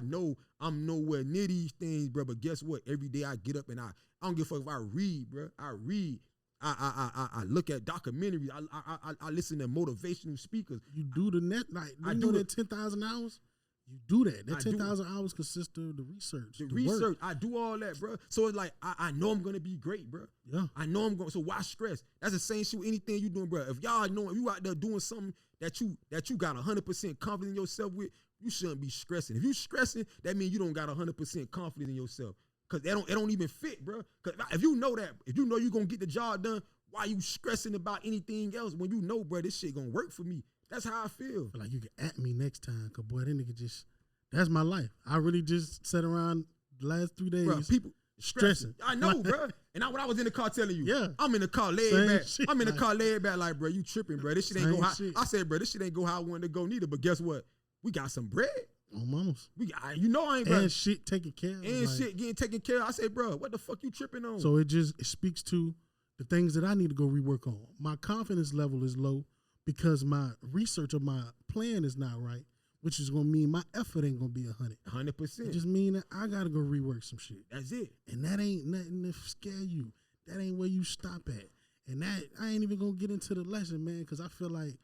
know I'm nowhere near these things, bro. But guess what? Every day I get up and I don't give a fuck if I read, bro. I read. I look at documentaries. I listen to motivational speakers. You do the net like I do that 10,000 hours. You do that. That 10,000 hours consists of the research. The research. Work. I do all that, bro. So it's like I know I'm gonna be great, bro. Yeah. I know I'm going. So why stress? That's the same shit with anything you doing, bro. If y'all know if you out there doing something that you got 100% confidence in yourself with, you shouldn't be stressing. If you stressing, that means you don't got 100% confidence in yourself. Cause it don't even fit, bro. Cause if you know that, if you know you gonna get the job done, why you stressing about anything else when you know, bro, this shit gonna work for me? That's how I feel. Like you can at me next time, cause boy, that nigga just. That's my life. I really just sat around the last 3 days. Bro, people stressing. I know, bro. And when I was in the car telling you, yeah, I'm in the car laid back. I'm in the car laid back like, bro, you tripping, bro. This shit ain't go how. I said, bro, this shit ain't go how I wanted to go neither. But guess what? We got some bread. Oh, mamas. You know I ain't, bro. And shit taken care of. And shit getting taken care of. I said, bro, what the fuck you tripping on? So it speaks to the things that I need to go rework on. My confidence level is low because my research of my plan is not right. Which is gonna mean my effort ain't gonna be 100. 100%. It just mean that I gotta go rework some shit. That's it. And that ain't nothing to scare you. That ain't where you stop at. And that I ain't even gonna get into the lesson, man, because I feel like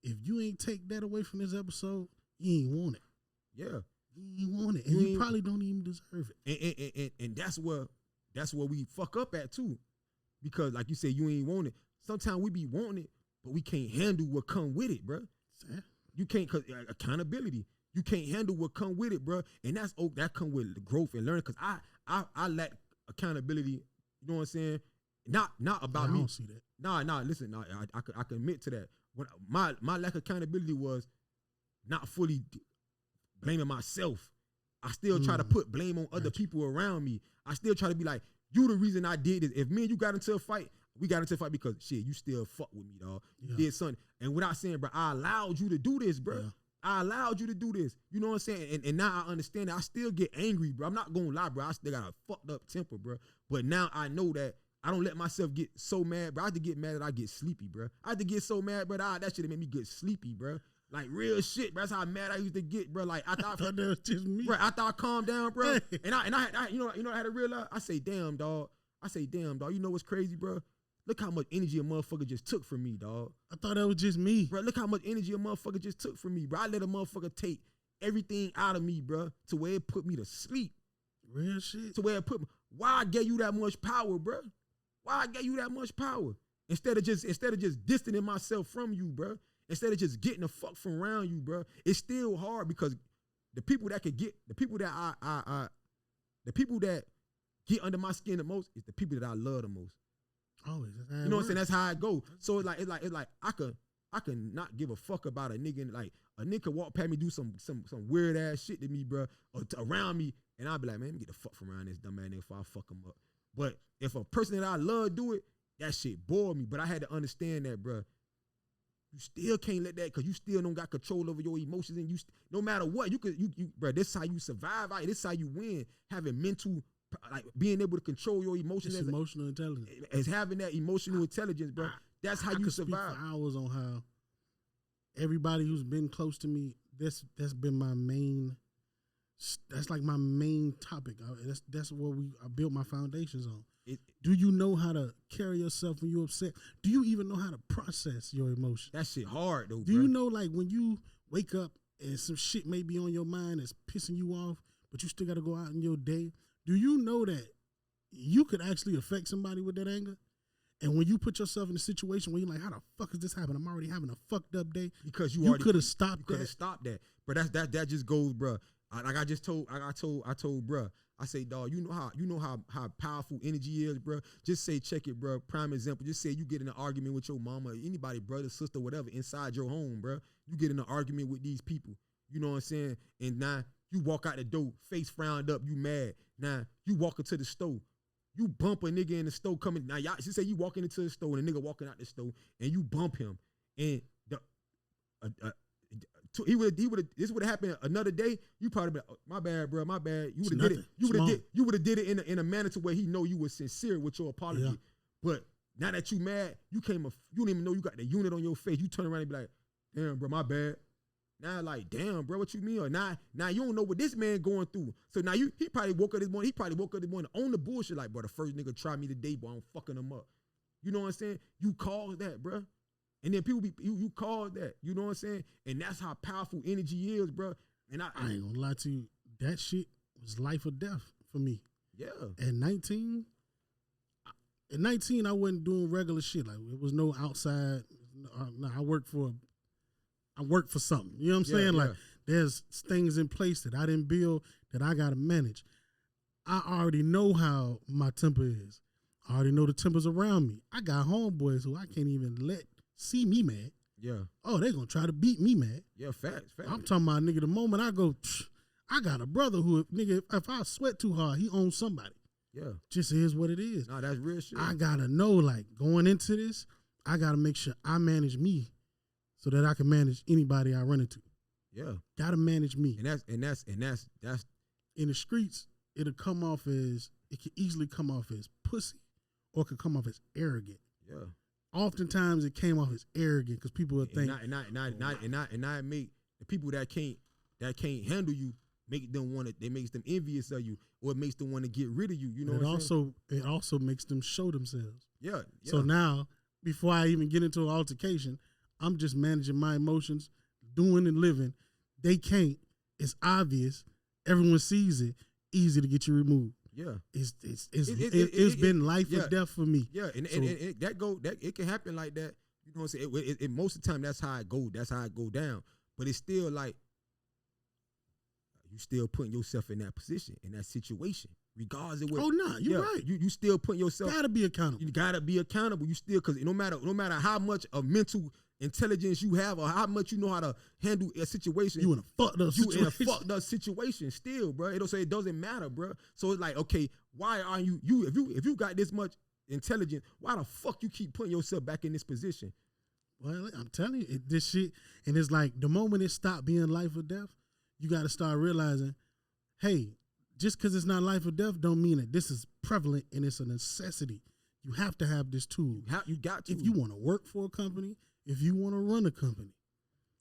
if you ain't take that away from this episode, you ain't want it. Yeah. You ain't want it. And you probably don't even deserve it. And that's where we fuck up at too. Because like you said, you ain't want it. Sometimes we be wanting it, but we can't handle what come with it, bro. You can't, cause accountability. You can't handle what come with it, bro. And that come with the growth and learning. Cause I lack accountability. You know what I'm saying? Not about me. I don't see that. Nah. Listen, I can admit to that. When my lack of accountability was not fully blaming myself. I still try to put blame on other people around me. I still try to be like, you the reason I did this. If me and you got into a fight, we got into a fight because shit, you still fuck with me, dog. You did something. And without saying, bro, I allowed you to do this, bro. Yeah. I allowed you to do this. You know what I'm saying? And now I understand that I still get angry, bro. I'm not gonna lie, bro. I still got a fucked up temper, bro. But now I know that I don't let myself get so mad, bro. I have to get mad that I get sleepy, bro. I have to get so mad, bro. That shit make me get sleepy, bro. Like real shit, bro. That's how mad I used to get, bro. Like I thought that was just me. Bro, after I calmed down, bro. and I you know I had to realize. I say, damn, dog. You know what's crazy, bro? Look how much energy a motherfucker just took from me, dog. I thought that was just me. Bro, look how much energy a motherfucker just took from me, bro. I let a motherfucker take everything out of me, bro, to where it put me to sleep. Real shit. To where it put me. Why I gave you that much power, bro? Why I gave you that much power? Instead of just distancing myself from you, bro. Instead of just getting the fuck from around you, bro. It's still hard because the people that get under my skin the most is the people that I love the most. Always. You know what I'm saying? That's how I go. So it's like I could not give a fuck about a nigga. Like a nigga could walk past me, do some weird ass shit to me, bro, or around me, and I'll be like, man, let me get the fuck from around this dumb ass nigga before I fuck him up. But if a person that I love do it, that shit bore me. But I had to understand that, bro. You still can't let that, because you still don't got control over your emotions, and no matter what, you bro. This is how you survive. This is how you win. Having mental, like being able to control your emotions. It's emotional intelligence. As having that emotional intelligence, bro. That's how you survive. Speak for hours on how everybody who's been close to me, that's been my main. That's like my main topic. That's what I built my foundations on. Do you know how to carry yourself when you're upset? Do you even know how to process your emotions? That shit hard though. Do you know, like, when you wake up and some shit may be on your mind that's pissing you off, but you still got to go out in your day? Do you know that you could actually affect somebody with that anger? And when you put yourself in a situation where you're like, how the fuck is this happening? I'm already having a fucked up day. Because you could have stopped that. You could have stopped that. But that just goes, bro. Like I told bro. I say, dog, you know how powerful energy is, bro. Just say, check it, bro. Prime example. Just say you get in an argument with your mama, anybody, brother, sister, whatever, inside your home, bro. You get in an argument with these people. You know what I'm saying? And now you walk out the door, face frowned up, you mad. Now you walk into the store. You bump a nigga in the store coming. Now y'all, she say you walking into the store and a nigga walking out the store and you bump him. And this would have happened another day. You probably be like, oh, my bad, bro, my bad. You would have did it. You would have did it in a manner to where he know you were sincere with your apology. Yeah. But now that you mad, you don't even know you got the unit on your face. You turn around and be like, damn, bro, my bad. Now like, damn, bro, what you mean? Or now you don't know what this man going through. So now he probably woke up this morning. On the bullshit like, bro, the first nigga tried me today, boy, I'm fucking him up. You know what I'm saying? You caused that, bro. And then people you caused that. You know what I'm saying? And that's how powerful energy is, bro. And I ain't gonna lie to you. That shit was life or death for me. Yeah. At 19, I wasn't doing regular shit. Like, it was no outside. No, I worked for something. You know what I'm saying? Like, there's things in place that I didn't build that I got to manage. I already know how my temper is. I already know the tempers around me. I got homeboys who I can't even let see me mad. Yeah. Oh, they gonna try to beat me mad. Yeah, facts. I'm talking about, nigga, the moment I go, I got a brother who, nigga, if I sweat too hard, he owns somebody. Yeah. Just is what it is. No, that's real shit. I gotta know, like, going into this, I gotta make sure I manage me so that I can manage anybody I run into. Yeah. Gotta manage me. And that's in the streets, it can easily come off as pussy or it could come off as arrogant. Yeah. Oftentimes it came off as arrogant because people would think, and I make the people that can't handle you, makes them envious of you, or it makes them want to get rid of you. You know it also makes them show themselves. Yeah. So now, before I even get into an altercation, I'm just managing my emotions, doing and living. They can't. It's obvious. Everyone sees it. Easy to get you removed. Yeah, it's been life or death for me. Yeah, and it can happen like that. You know what I'm saying? It most of the time that's how it go. That's how it go down. But it's still like you still putting yourself in that position, in that situation, regardless of what. Oh no, you're right. You still putting yourself. Gotta be accountable. You gotta be accountable. You still, because no matter how much of mental intelligence you have or how much you know how to handle a situation, you in a fucked up situation still, bro. It doesn't matter, bro. So it's like, okay, why are you if you got this much intelligence, why the fuck you keep putting yourself back in this position? Well, I'm telling you, this shit, and it's like the moment it stopped being life or death, you got to start realizing, hey, just because it's not life or death don't mean that this is prevalent and it's a necessity. You have to have this tool. You got to. If you want to work for a company, if you want to run a company,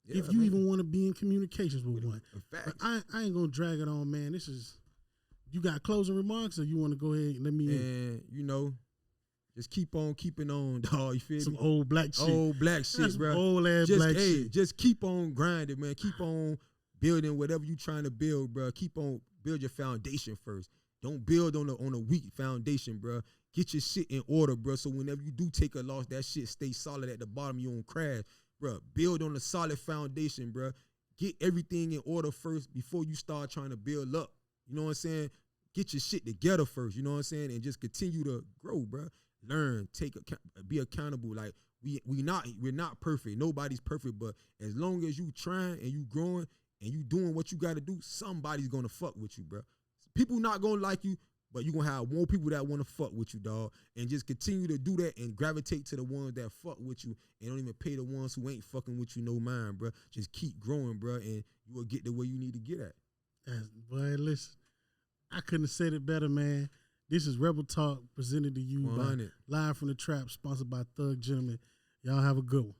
if you even want to be in communications with one. But I ain't going to drag it on, man. You got closing remarks, or you want to go ahead and let me in? Just keep on keeping on, dog. You feel some me? Old black shit. Old black shit, bro. Old ass black shit. Just keep on grinding, man. Keep on building whatever you trying to build, bro. Keep on build your foundation first. Don't build on a weak foundation, bro. Get your shit in order, bro. So whenever you do take a loss, that shit stay solid at the bottom. You don't crash, bro. Build on a solid foundation, bro. Get everything in order first before you start trying to build up. You know what I'm saying? get your shit together first. You know what I'm saying? And just continue to grow, bro. Learn, be accountable. Like we're not perfect. Nobody's perfect, but as long as you trying and you growing and you doing what you got to do, somebody's gonna fuck with you, bro. People not gonna like you, but you gonna have more people that want to fuck with you, dog. And just continue to do that and gravitate to the ones that fuck with you and don't even pay the ones who ain't fucking with you no mind, bro. Just keep growing, bro, and you will get to where you need to get at. Boy, listen, I couldn't have said it better, man. This is Rebel Talk presented to you by Live from the Trap, sponsored by Thug Gentleman. Y'all have a good one.